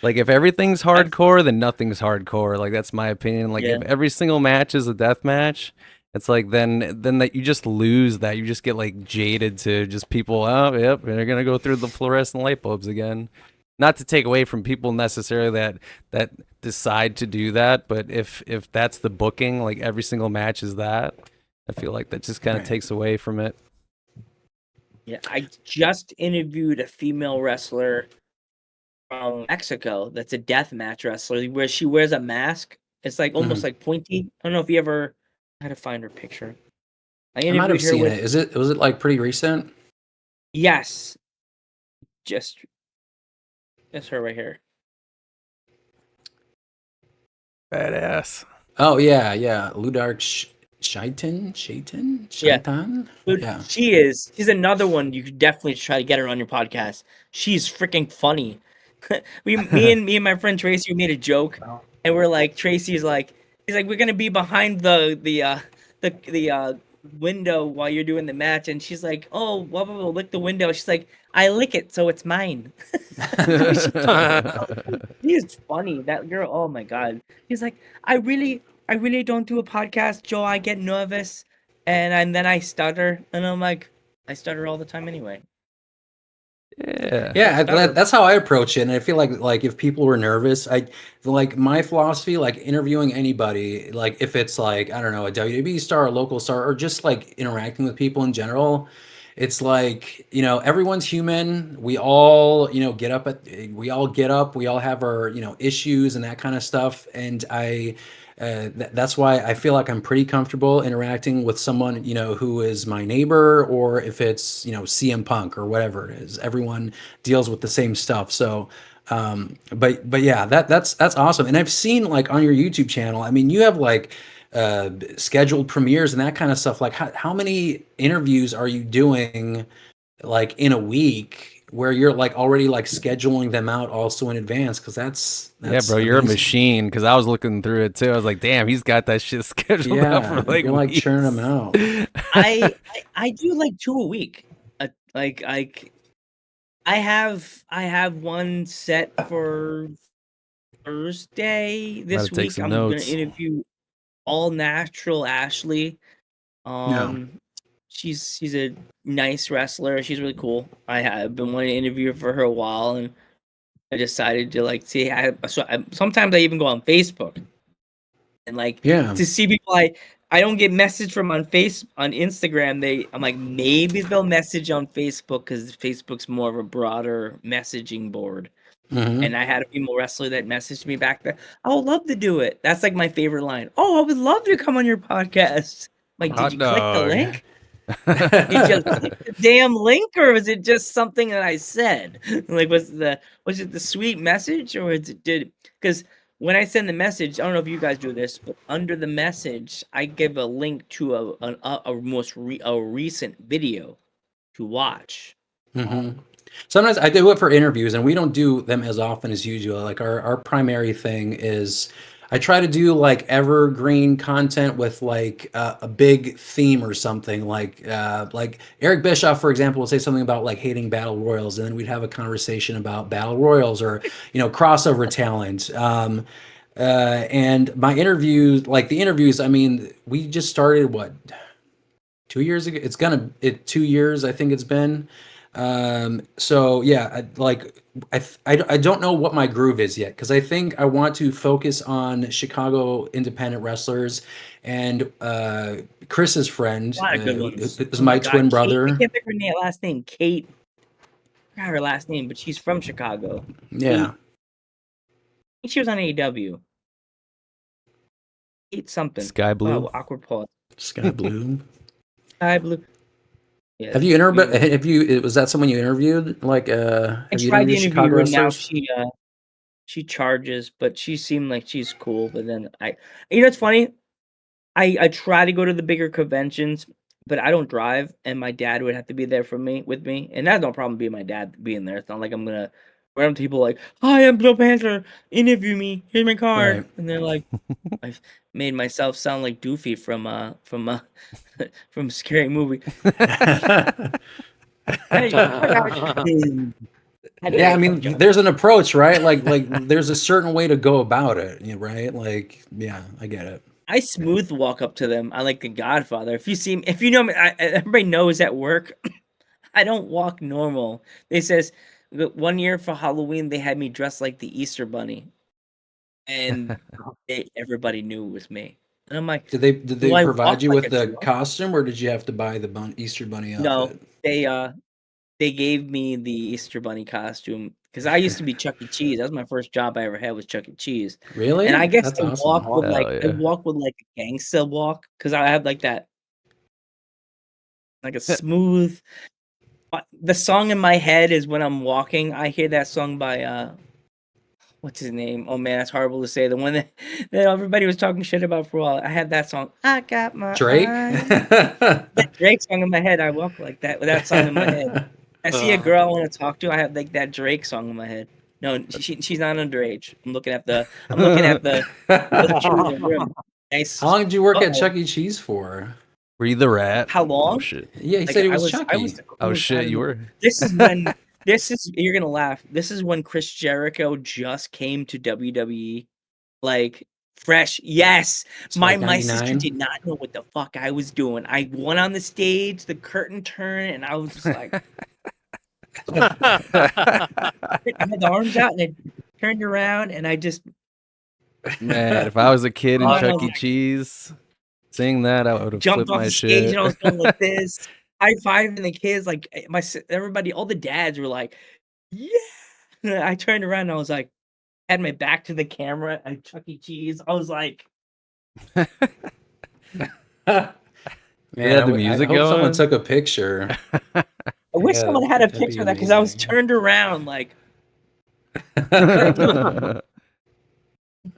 like, if everything's hardcore, then nothing's hardcore. Like, that's my opinion. Like, Yeah. if every single match is a death match, it's like then that you just lose that. You just get like jaded to just people. Oh, yep, they're gonna go through the fluorescent light bulbs again. Not to take away from people necessarily that decide to do that, but if that's the booking, like every single match is that, I feel like that just kind of Right. takes away from it. yeah. I just interviewed a female wrestler from Mexico that's a death match wrestler where she wears a mask. It's like almost like pointy. I don't know if you ever had to find her picture. I I might have interviewed her seen with it. Was it like pretty recent? yes, just her right here. Badass. Oh yeah, yeah. Ludark Shaitan? Yeah. Shaitan? Dude, Yeah. she's another one you could definitely try to get her on your podcast. She's freaking funny. me and my friend Tracy, we made a joke, and we're like, he's like, we're gonna be behind the window while you're doing the match, and she's like, oh, blah blah blah, lick the window. She's like, I lick it, so it's mine. She's funny. That girl, oh my god. He's like, I really don't do a podcast, Joe. I get nervous, and then I stutter, and I'm like, I stutter all the time anyway. Yeah. Yeah, Stutter. that's how I approach it, and I feel like if people were nervous, I like my philosophy, like interviewing anybody, like if it's like I don't know a WWE star, a local star, or just like interacting with people in general, it's like everyone's human. We all we all get up, we all have our issues and that kind of stuff, and that's why I feel like I'm pretty comfortable interacting with someone, who is my neighbor, or if it's, CM Punk or whatever it is. Everyone deals with the same stuff. So, but yeah, that's awesome. And I've seen like on your YouTube channel, I mean, you have like scheduled premieres and that kind of stuff. Like how many interviews are you doing like in a week? where you're like already like scheduling them out also in advance, because that's Yeah, bro, you're a amazing. machine. Because I was looking through it too. I was like, damn, he's got that shit scheduled out for Yeah, like you're like weeks. churning them out. I do like 2 a week. Like I have one set for Thursday Gotta this take week. some I'm notes. gonna interview All Natural Ashley. She's a nice wrestler. She's really cool. I have been wanting to interview her for her a while, and I decided to like see. Sometimes I even go on Facebook and like Yeah. to see people I don't get message from on Instagram. I'm like, maybe they'll message on Facebook because Facebook's more of a broader messaging board. Mhm. And I had a female wrestler that messaged me back there. I would love to do it. That's like my favorite line. Oh, I would love to come on your podcast. Like, Hot did you click the dog. link? Did you click the damn link, or was it just something that I said? Like, was it the sweet message, or because when I send the message, I don't know if you guys do this, but under the message, I give a link to a recent video to watch. Mhm. Sometimes I do it for interviews, and we don't do them as often as usual. Like our primary thing is I try to do like evergreen content with like a big theme or something. Like Eric Bischoff, for example, will say something about like hating battle royals, and then we'd have a conversation about battle royals or crossover talent. And my interviews, like the interviews, I mean, we just started what 2 years ago. 2 years, I think it's been. So yeah, I don't know what my groove is yet, because I think I want to focus on Chicago independent wrestlers, and Chris's friend, A lot of good who ones. is Oh my God, twin Kate, I brother. can't think of her last name. Kate. I forgot her last name, but she's from Chicago. Yeah, I think she was on AEW. Kate something. Sky Blue. Oh, awkward pause. Sky Blue. Sky Blue. Yeah, Have you interviewed? Have you? Was that someone you interviewed? Like, I have you tried to interviewed interview Chicago her, and now wrestlers? she charges, but she seemed like she's cool. But then it's funny. I try to go to the bigger conventions, but I don't drive, and my dad would have to be there with me, and that's no problem being my dad being there. It's not like I'm gonna random people like, "Hi, I'm Joe Panther. Interview me. Here's my card," Right. and they're like, I've made myself sound like Doofy from from a scary movie. Hey, Yeah, I mean, there's an approach, right? Like there's a certain way to go about it, right? Like, yeah, I get it. I smooth walk up to them. I like the Godfather. If you know me, everybody knows at work. I don't walk normal. They says 1 year for Halloween they had me dressed like the Easter Bunny, and everybody knew it was me. And I'm like, Did they do I provide walk you like with a the drunk? costume, or did you have to buy the Easter Bunny No, outfit? they gave me the Easter Bunny costume because I used to be Chuck E. Cheese. That was my first job I ever had, was Chuck E. Cheese. Really? And I guess That's I awesome. walk with Hell I yeah. walk with like a gangsta walk because I have like that, like a smooth. The song in my head is when I'm walking. I hear that song by what's his name? Oh man, that's horrible to say. The one that everybody was talking shit about for a while. I had that song. I got my Drake? eyes. That Drake song in my head. I walk like that with that song in my head. I see a girl I want to talk to. I have like that Drake song in my head. No, she's not underage. I'm looking at the picture in the room. Nice. How long did you work at Uh-oh. Chuck E. Cheese for? Were you the rat? How long? Oh shit. Yeah, he Like, said he was Chucky. Oh shit, you were. This is you're gonna laugh. This is when Chris Jericho just came to WWE, like fresh. Yes, It's my like sister 99? did not know what the fuck I was doing. I went on the stage, the curtain turned, and I was just like, I had the arms out, and I turned around, and I just Man, if I was a kid in Oh, Chuck E. Cheese saying that, I would have jumped flipped off my the stage, shit. and I was going like this, high fiving the kids, like everybody, all the dads were like, yeah. And I turned around, and I was like, had my back to the camera at Chuck E. Cheese. I was like, Man, Yeah, the music I hope someone going. took a picture. I wish Yeah, someone had a that'd be picture of that because I was amazing. turned around like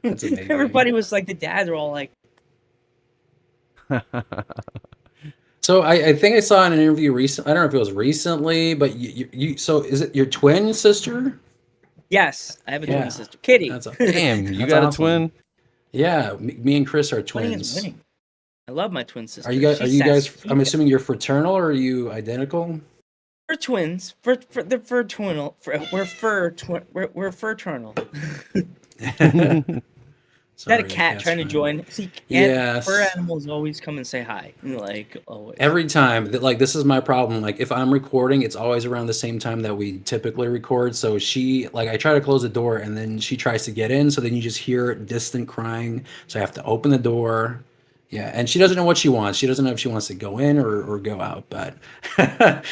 That's amazing. everybody was like, the dads were all like, So I think I saw in an interview recent. I don't know if it was recently, but you so is it your twin sister? Yes, I have a twin Yeah, sister, Kitty. that's a, Damn, you that's got a awesome. twin? Yeah, me and Chris are Winning is twins. winning. I love my twin sister. Are you guys? Are She's you guys? sassy. I'm assuming you're fraternal, or are you identical? We're twins. We're fraternal. We're fraternal. Is that a Sorry, cat trying to fine. join? See, Yes. fur animals always come and say hi. Like always. Every time, like this is my problem. Like if I'm recording, it's always around the same time that we typically record. So she, like, I try to close the door, and then she tries to get in. So then you just hear distant crying. So I have to open the door. Yeah, and she doesn't know what she wants. She doesn't know if she wants to go in or go out. But but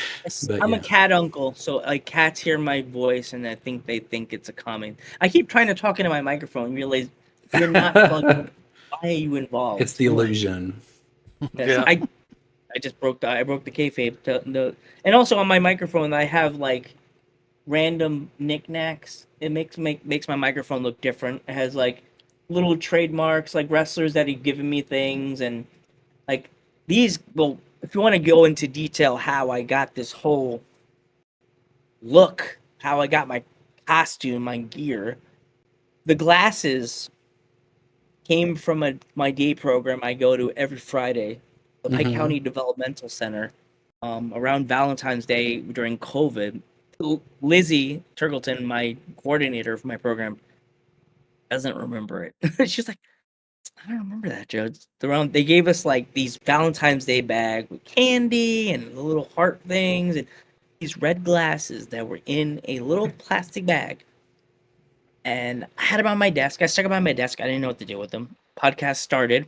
I'm a yeah. cat uncle, so like cats hear my voice and they think it's a comment. I keep trying to talk into my microphone and realize if you're not plugged in, why are you involved? It's the illusion. Yes, Yeah. I just broke the kayfabe. And also on my microphone I have like random knickknacks. It makes my microphone look different. It has like little trademarks, like wrestlers that have given me things, and like these. Well, if you want to go into detail how I got this whole look, how I got my costume, my gear, the glasses came from my day program I go to every Friday, the Pike Mhm. County Developmental Center, around Valentine's Day during COVID. Lizzie Turkleton, my coordinator for my program, doesn't remember it. She's like, I don't remember that, Joe. They gave us like these Valentine's Day bag with candy and the little heart things and these red glasses that were in a little plastic bag. And I had them on my desk. I stuck them on my desk. I didn't know what to do with them. Podcast started,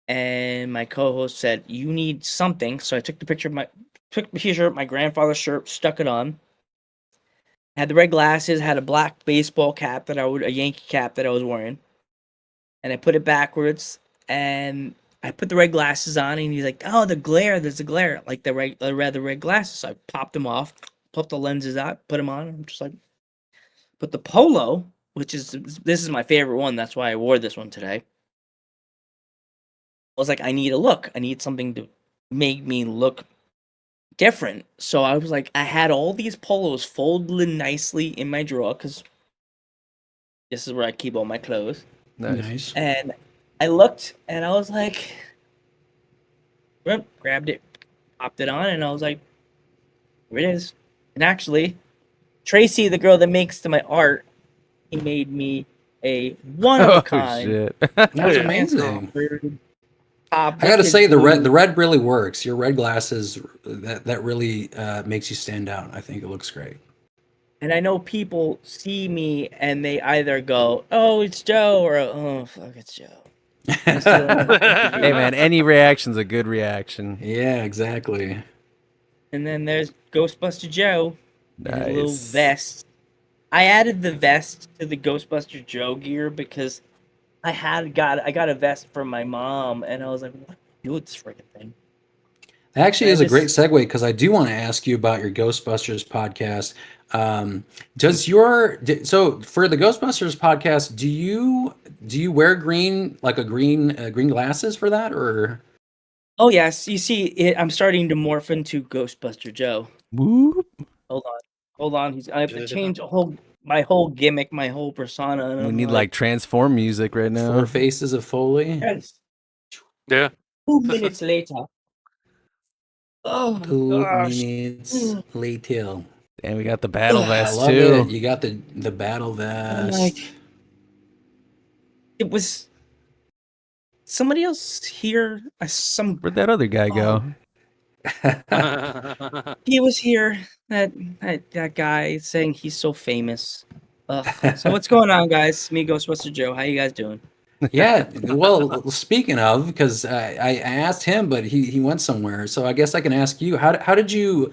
and my co-host said, "You need something." So I took the picture of my grandfather's shirt, stuck it on. Had the red glasses, had a black baseball cap a Yankee cap that I was wearing, and I put it backwards, and I put the red glasses on, and he's like, "Oh, the glare! There's a glare, like the red glasses." So I popped them off, popped the lenses out, put them on. I'm just like, but the polo, this is my favorite one. That's why I wore this one today. I was like, I need a look. I need something to make me look different. So I was like, I had all these polos folded nicely in my drawer because this is where I keep all my clothes. Nice. And I looked and I was like, grabbed it, popped it on, and I was like, here it is. And actually, Tracy, the girl that makes my art, he made me a one of a kind. Shit. That's amazing. I I got to say the red really works. Your red glasses that really makes you stand out. I think it looks great. And I know people see me and they either go, "Oh, it's Joe," or "Oh, fuck, it's Joe." Hey man, any reaction's a good reaction. Yeah, exactly. And then there's Ghostbuster Joe in a little Nice. vest. I added the vest to the Ghostbuster Joe gear because I got a vest from my mom, and I was like, "What do I do with this freaking thing?" That actually I is a great just- segue because I do want to ask you about your Ghostbusters podcast. So for the Ghostbusters podcast, do you wear green, like green glasses for that, or? Oh yes, you see, I'm starting to morph into Ghostbuster Joe. Whoop. Hold on. I have to change my whole gimmick, my whole persona. And We I'm need like transform music right now. 4 Faces of Foley. yes. Yeah. 2 minutes later. Oh 2 gosh. minutes later. And we got the battle I vest love too. it. You got the battle vest. Like, it was somebody else here. Where'd that other guy go? He was here. That guy saying he's so famous. So what's going on, guys? Me, Ghostbuster Joe. How you guys doing? Yeah, well, speaking of, because I asked him, but he went somewhere. So I guess I can ask you, how did you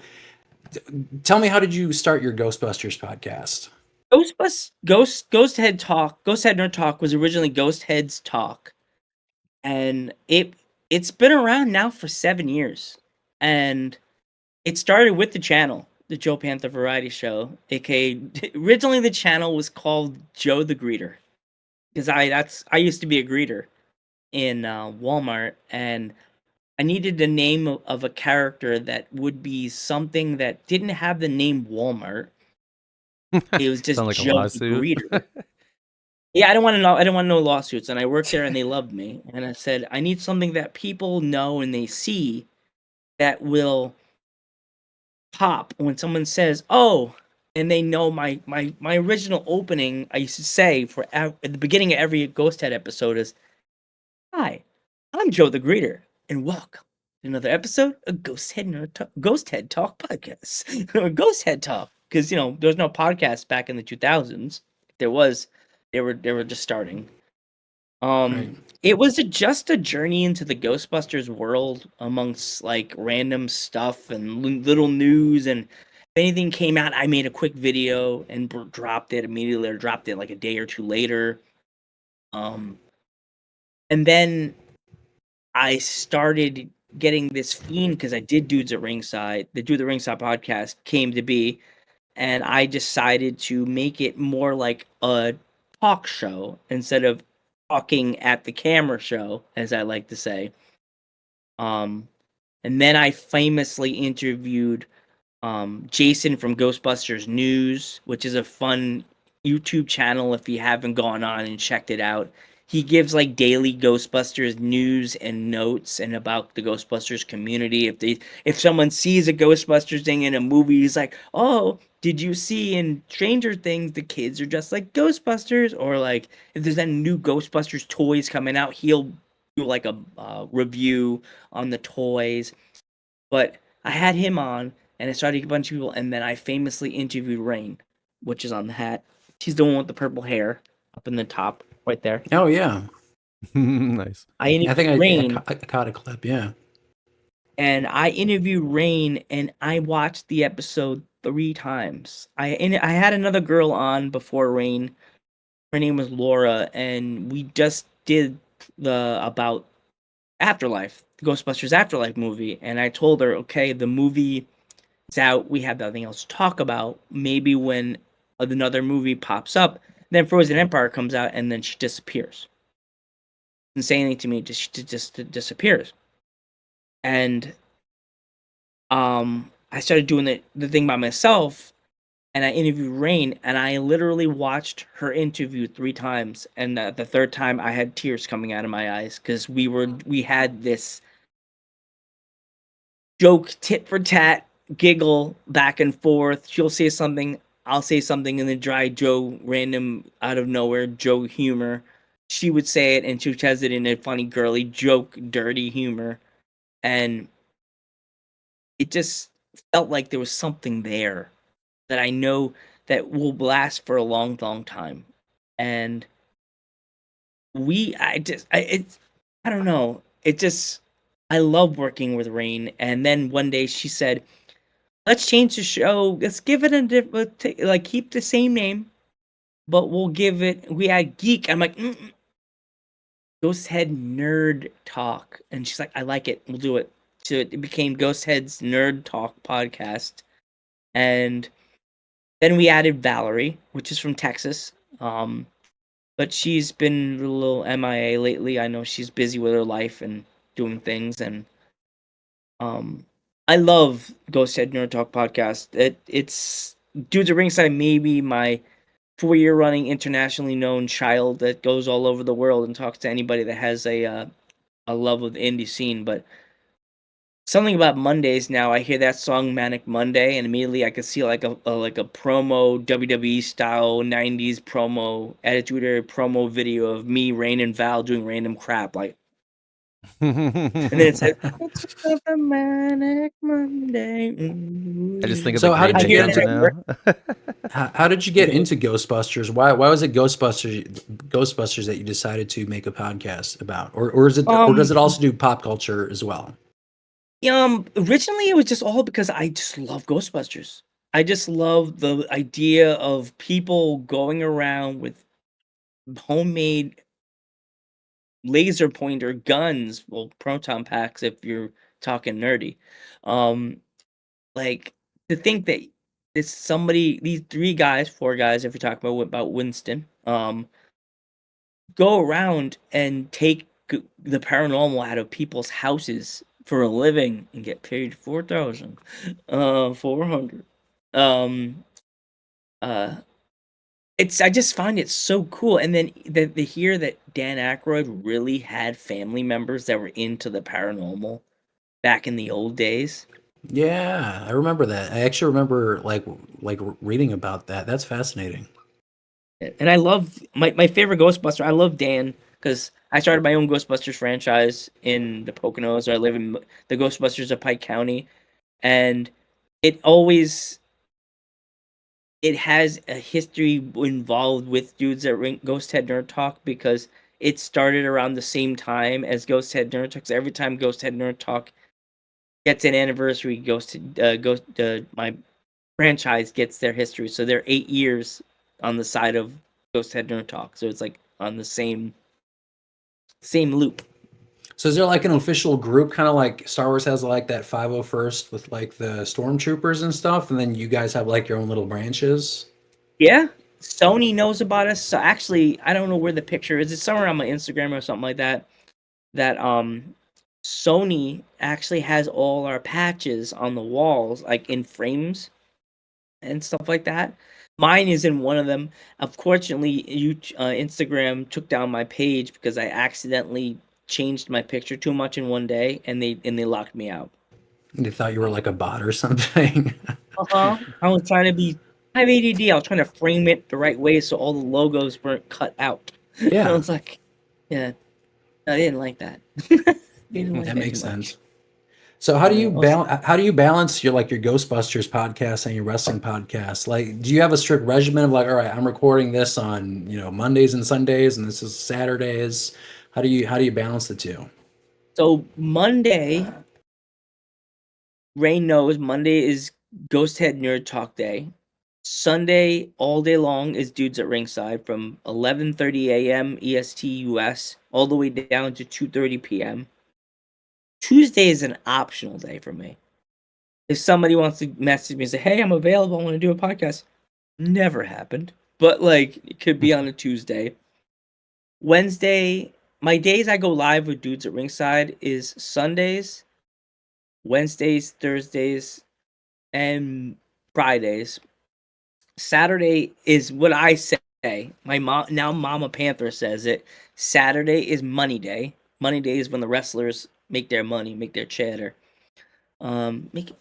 tell me, how did you start your Ghostbusters podcast? Ghost Head Nerd Talk was originally Ghost Heads Talk, and it's been around now for 7 years, and it started with the channel, the Joe Panther Variety Show, aka originally the channel was called Joe the Greeter, because I used to be a greeter in Walmart, and I needed the name of a character that would be something that didn't have the name Walmart. It was just Sound like a Joe the lawsuit. Greeter. Yeah, I don't want to know. I don't want no lawsuits. And I worked there, and they loved me. And I said, I need something that people know and they see that will pop when someone says, "Oh," and they know my original opening. I used to say at the beginning of every Ghost Head episode is, "Hi, I'm Joe the Greeter, and welcome to another episode of Ghost Head Talk podcast, or Ghost Head Talk." Because there was no podcast back in the 2000s. If there was, they were just starting. Right. It was just a journey into the Ghostbusters world amongst like random stuff and little news, and if anything came out, I made a quick video and dropped it immediately, or dropped it like a day or two later. And then I started getting this fiend because I did Dudes at Ringside. The Dude at Ringside podcast came to be, and I decided to make it more like a talk show instead of talking at the camera show, as I like to say. And then I famously interviewed Jason from Ghostbusters News, which is a fun YouTube channel if you haven't gone on and checked it out. He gives like daily Ghostbusters news and notes and about the Ghostbusters community. If someone sees a Ghostbusters thing in a movie, he's like, "Oh, did you see in Stranger Things the kids are just like Ghostbusters?" Or like if there's any new Ghostbusters toys coming out, he'll do like a review on the toys. But I had him on, and I started a bunch of people, and then I famously interviewed Rain, which is on the hat. She's the one with the purple hair up in the top, right there. Oh yeah. Nice. I I interviewed think Rain, I caught a clip. Yeah. and I interviewed Rain, and I watched the episode 3 times. I had another girl on before Rain. Her name was Laura, and we just did the about Afterlife, the Ghostbusters Afterlife movie, and I told her, okay, the movie is out. We have nothing else to talk about. Maybe when another movie pops up, then Frozen Empire comes out, and then she disappears. Doesn't say anything to me. Just disappears. And I started doing the thing by myself, and I interviewed Rain, and I literally watched her interview 3 times, and the third time I had tears coming out of my eyes because we had this joke, tit for tat, giggle back and forth. She'll say something, I'll say something in the dry Joe, random out of nowhere Joe humor. She would say it, and she has it in a funny, girly joke, dirty humor, and it just felt like there was something there that I know that will last for a long, long time. And I don't know. I love working with Rain. And then one day she said, let's change the show. Let's give it a different, like keep the same name, but we had Geek. I'm like, Ghost Head Nerd Talk. And she's like, I like it. We'll do it. So it became Ghost Head's Nerd Talk podcast. And then we added Valerie, which is from Texas. But she's been a little MIA lately. I know she's busy with her life and doing things. And I love Ghost Head Nerd Talk podcast. It's Dudes at Ringside, maybe my 4-year running internationally known child that goes all over the world and talks to anybody that has a love of the indie scene. But something about Mondays now, I hear that song Manic Monday, and immediately I could see like a promo WWE style 90s promo attitude or promo video of me, Rain, and Val doing random crap like. And then it said, "It's a Manic Monday." I just think of So the how Green did you Man get Man now. How did you get into Ghostbusters? Why was it Ghostbusters that you decided to make a podcast about, or is it or does it also do pop culture as well? Originally it was just all because I just love Ghostbusters. I just love the idea of people going around with homemade laser pointer guns, well, proton packs if you're talking nerdy. Like to think that these 3 guys, 4 guys, if you're talking about Winston, go around and take the paranormal out of people's houses for a living and get paid 4,400. Um, uh, I just find it so cool, and then the hear that Dan Aykroyd really had family members that were into the paranormal back in the old days. Yeah, I remember that. I actually remember like reading about that. That's fascinating. And I love my favorite Ghostbuster. I love Dan because I started my own Ghostbusters franchise in the Poconos. I live in the Ghostbusters of Pike County, and it always it has a history involved with dudes at Ghost Head Nerd Talk because it started around the same time as Ghost Head Nerd Talk. So every time Ghost Head Nerd Talk gets an anniversary, my franchise gets their history. So they're 8 years on the side of Ghost Head Nerd Talk. So it's like on the same loop. So is there like an official group, kind of like Star Wars has like that 501st with like the stormtroopers and stuff, and then you guys have like your own little branches? Yeah. Sony knows about us. So actually, I don't know where the picture is. It's somewhere on my Instagram or something like that. That Sony actually has all our patches on the walls, like in frames and stuff like that. Mine is in one of them. Unfortunately, Instagram took down my page because I accidentally changed my picture too much in one day, and they locked me out. They thought you were like a bot or something. I was trying to be. I have ADD. I was trying to frame it the right way so all the logos weren't cut out. Yeah. I was like, yeah, I didn't like that. That makes sense. So how do you balance your like your Ghostbusters podcast and your wrestling podcast? Like, do you have a strict regimen of like, all right, I'm recording this on Mondays and Sundays, and this is Saturdays? How do you balance the two? So Monday, Rain knows Monday is Ghost Head Nerd Talk Day. Sunday all day long is Dudes at Ringside from 11:30 a.m. EST US all the way down to 2:30 p.m. Tuesday is an optional day for me. If somebody wants to message me and say, "Hey, I'm available. I want to do a podcast," never happened. But like, it could be on a Tuesday. Wednesday, my days I go live with Dudes at Ringside is Sundays, Wednesdays, Thursdays, and Fridays. Saturday is what I say. My mom now, Mama Panther says it. Saturday is Money Day. Money Day is when the wrestlers make their money, make their cheddar. Make it.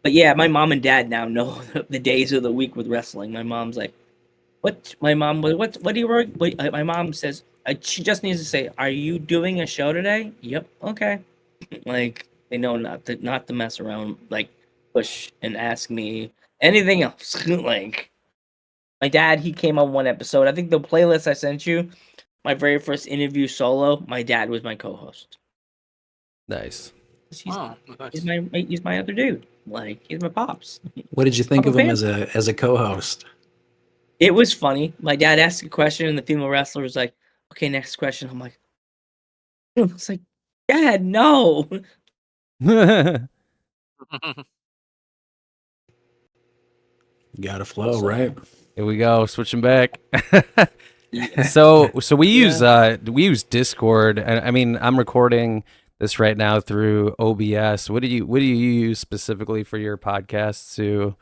But yeah, my mom and dad now know the days of the week with wrestling. My mom's like, "What?" My mom was, "What? What do you work?" My mom says, she just needs to say, "Are you doing a show today?" Yep. Okay. Like, they know not to mess around, like push and ask me anything else. Like, my dad, he came on one episode. I think the playlist I sent you, my very first interview solo, my dad was my co-host. Nice. He's my other dude. Like, he's my pops. What did you think I'm of a him fan. as a co-host? It was funny. My dad asked a question, and the female wrestler was like, "Okay, next question." I'm like, I was like, "Dad, no." You gotta flow, right? Here we go, switching back. Yeah. So we use Discord, and I mean I'm recording this right now through OBS. What do you use specifically for your podcasts to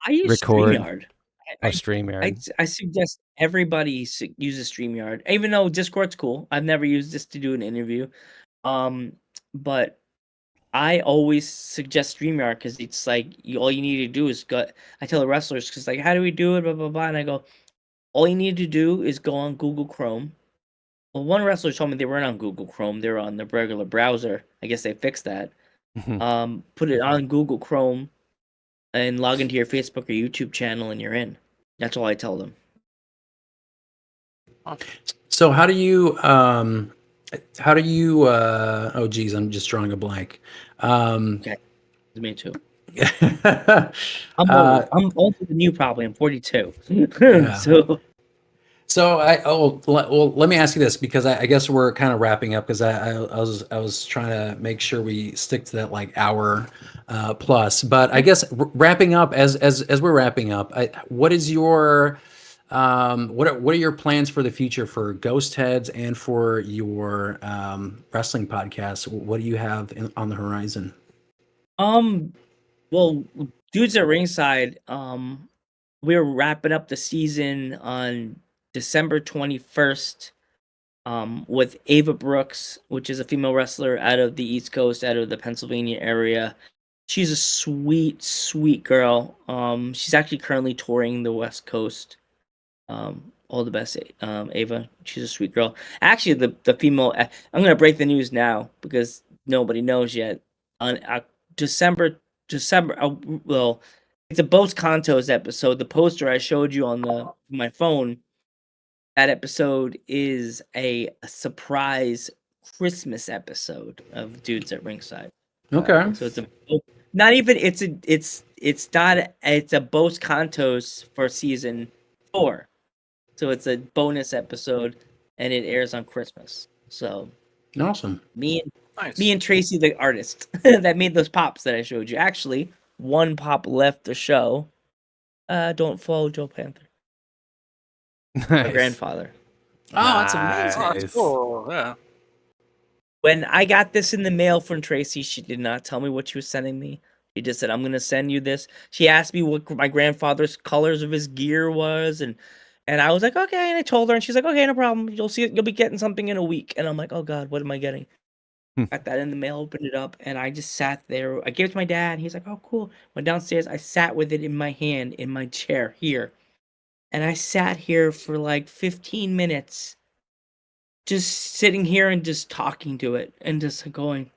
I use record? StreamYard. StreamYard. I suggest everybody uses StreamYard, even though Discord's cool. I've never used this to do an interview, but I always suggest StreamYard because it's like all you need to do is go. I tell the wrestlers because like, how do we do it? Blah blah blah, and I go, all you need to do is go on Google Chrome. Well, one wrestler told me they weren't on Google Chrome; they're on the regular browser. I guess they fixed that. Put it on Google Chrome and log into your Facebook or YouTube channel, and you're in. That's all I tell them. So how do you oh geez, I'm just drawing a blank. Okay, me too. I'm I'm older than you probably. I'm 42. Yeah. So let me ask you this, because I guess we're kind of wrapping up, because I was trying to make sure we stick to that like hour plus. But I guess wrapping up as we're wrapping up, what is your what are your plans for the future for Ghost Heads and for your wrestling podcast? What do you have on the horizon? Well, dudes at ringside, we're wrapping up the season on December 21st. With Ava Brooks, which is a female wrestler out of the East Coast, out of the Pennsylvania area. She's a sweet, sweet girl. She's actually currently touring the West Coast. All the best, Ava. She's a sweet girl. Actually, the female. I'm gonna break the news now because nobody knows yet. On December. Well, it's a Dos Cantos episode. The poster I showed you on my phone. That episode is a surprise Christmas episode of Dudes at Ringside. Okay. So it's not even it's a Dos Cantos for season 4. So it's a bonus episode and it airs on Christmas. So Awesome. me Nice. and Tracy, the artist that made those pops that I showed you. Actually, one pop left to show. Don't follow Joe Panther. My grandfather. Oh, that's amazing. Nice. That's cool. Yeah. When I got this in the mail from Tracy, she did not tell me what she was sending me. She just said, "I'm going to send you this." She asked me what my grandfather's colors of his gear was, and I was like, "Okay." And I told her, and she's like, "Okay, no problem. You'll see. You'll be getting something in a week." And I'm like, "Oh God, what am I getting?" Got that in the mail, opened it up, and I just sat there. I gave it to my dad. And he's like, "Oh, cool." Went downstairs. I sat with it in my hand in my chair here. And I sat here for like 15 minutes, just sitting here and just talking to it and just going.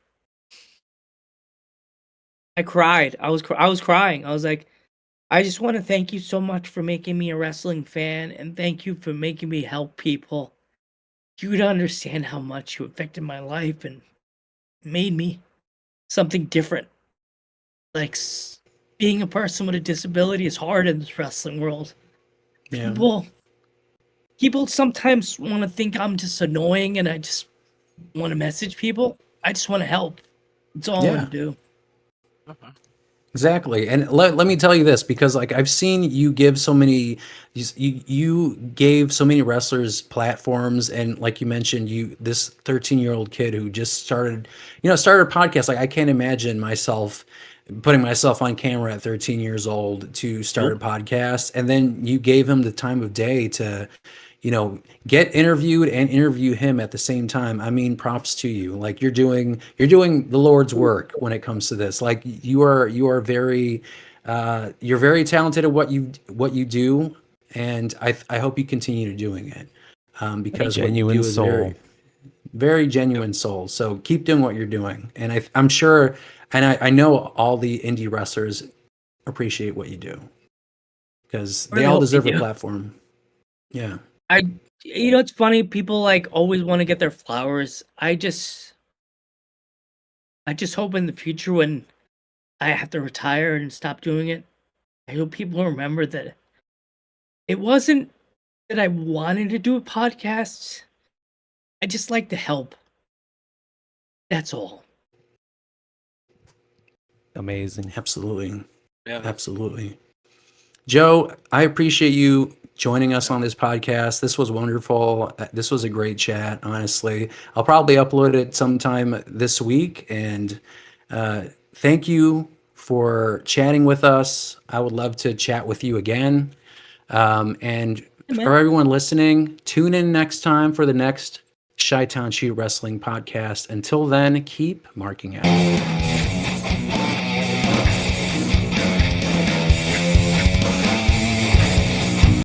I cried. I was crying. I was like, I just want to thank you so much for making me a wrestling fan, and thank you for making me help people. You would understand how much you affected my life and made me something different. Like being a person with a disability is hard in this wrestling world. Yeah. People sometimes want to think I'm just annoying and I just want to message people. I just want to help. That's all I want to do. Exactly. And let me tell you this, because like I've seen you give so many you gave so many wrestlers platforms, and like you mentioned, this 13-year-old kid who just started a podcast. Like I can't imagine myself putting myself on camera at 13 years old to start a podcast, and then you gave him the time of day to get interviewed and interview him at the same time. I mean, props to you. Like you're doing the Lord's work when it comes to this. Like you are very you're very talented at what you do, and I hope you continue doing it because what you do is very, very genuine soul. So keep doing what you're doing, and I'm sure, and I know all the indie wrestlers appreciate what you do because they all deserve a platform. Yeah. It's funny. People like always want to get their flowers. I just hope in the future when I have to retire and stop doing it, I hope people remember that it wasn't that I wanted to do a podcast. I just like to help. That's all. Amazing. Absolutely. Yeah. Absolutely. Joe, I appreciate you joining us on this podcast. This was wonderful. This was a great chat, honestly. I'll probably upload it sometime this week. And thank you for chatting with us. I would love to chat with you again. And for everyone listening, tune in next time for the next Chi-Town Shoot Wrestling podcast. Until then, keep marking out.